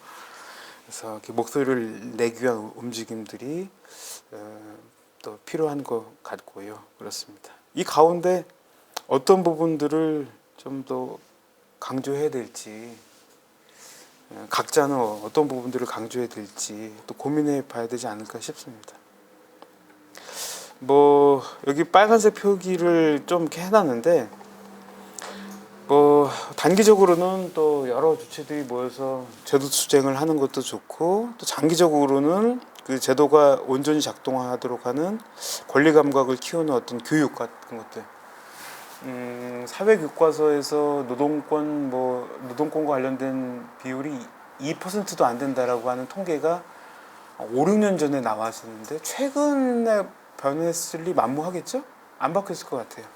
그래서 이렇게 목소리를 내기 위한 움직임들이 또 필요한 것 같고요. 그렇습니다. 이 가운데 어떤 부분들을 좀 더 강조해야 될지, 각자는 어떤 부분들을 강조해야 될지 또 고민해 봐야 되지 않을까 싶습니다. 뭐 여기 빨간색 표기를 좀 이렇게 해놨는데, 뭐 단기적으로는 또 여러 주체들이 모여서 제도 투쟁을 하는 것도 좋고, 또 장기적으로는 그 제도가 온전히 작동하도록 하는 권리 감각을 키우는 어떤 교육 같은 것들, 사회 교과서에서 노동권과 관련된 비율이 2%도 안 된다라고 하는 통계가 5, 6년 전에 나왔었는데 최근에 변했을 리 만무하겠죠? 안 바뀌었을 것 같아요.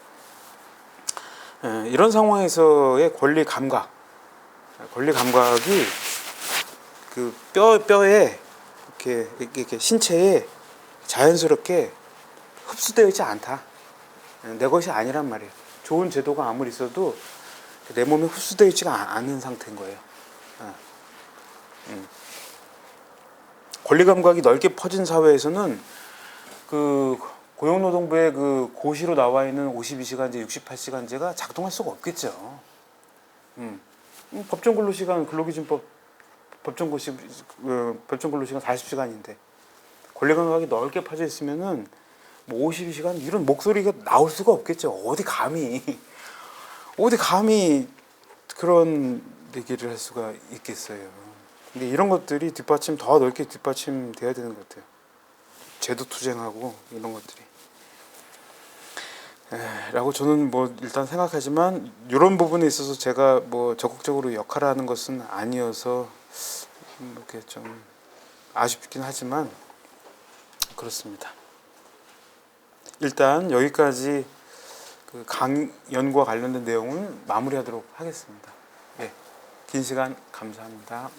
이런 상황에서의 권리 감각이 그 뼈에 이렇게 신체에 자연스럽게 흡수되어 있지 않다. 내 것이 아니란 말이에요. 좋은 제도가 아무리 있어도 내 몸에 흡수되어 있지가 않은 상태인 거예요. 권리 감각이 넓게 퍼진 사회에서는 그 고용노동부의 그 고시로 나와 있는 52시간제, 68시간제가 작동할 수가 없겠죠. 법정근로시간, 근로기준법 법정근로시간 40시간인데 권리 감각이 넓게 퍼져 있으면은 뭐 52시간 이런 목소리가 나올 수가 없겠죠. 어디 감히 그런 얘기를 할 수가 있겠어요. 근데 이런 것들이 더 넓게 뒷받침돼야 되는 것 같아요. 제도 투쟁하고 이런 것들이. 라고 저는 뭐 일단 생각하지만, 이런 부분에 있어서 제가 뭐 적극적으로 역할을 하는 것은 아니어서 이렇게 좀 아쉽긴 하지만, 그렇습니다. 일단 여기까지 그 강연과 관련된 내용은 마무리하도록 하겠습니다. 예, 긴 시간 감사합니다.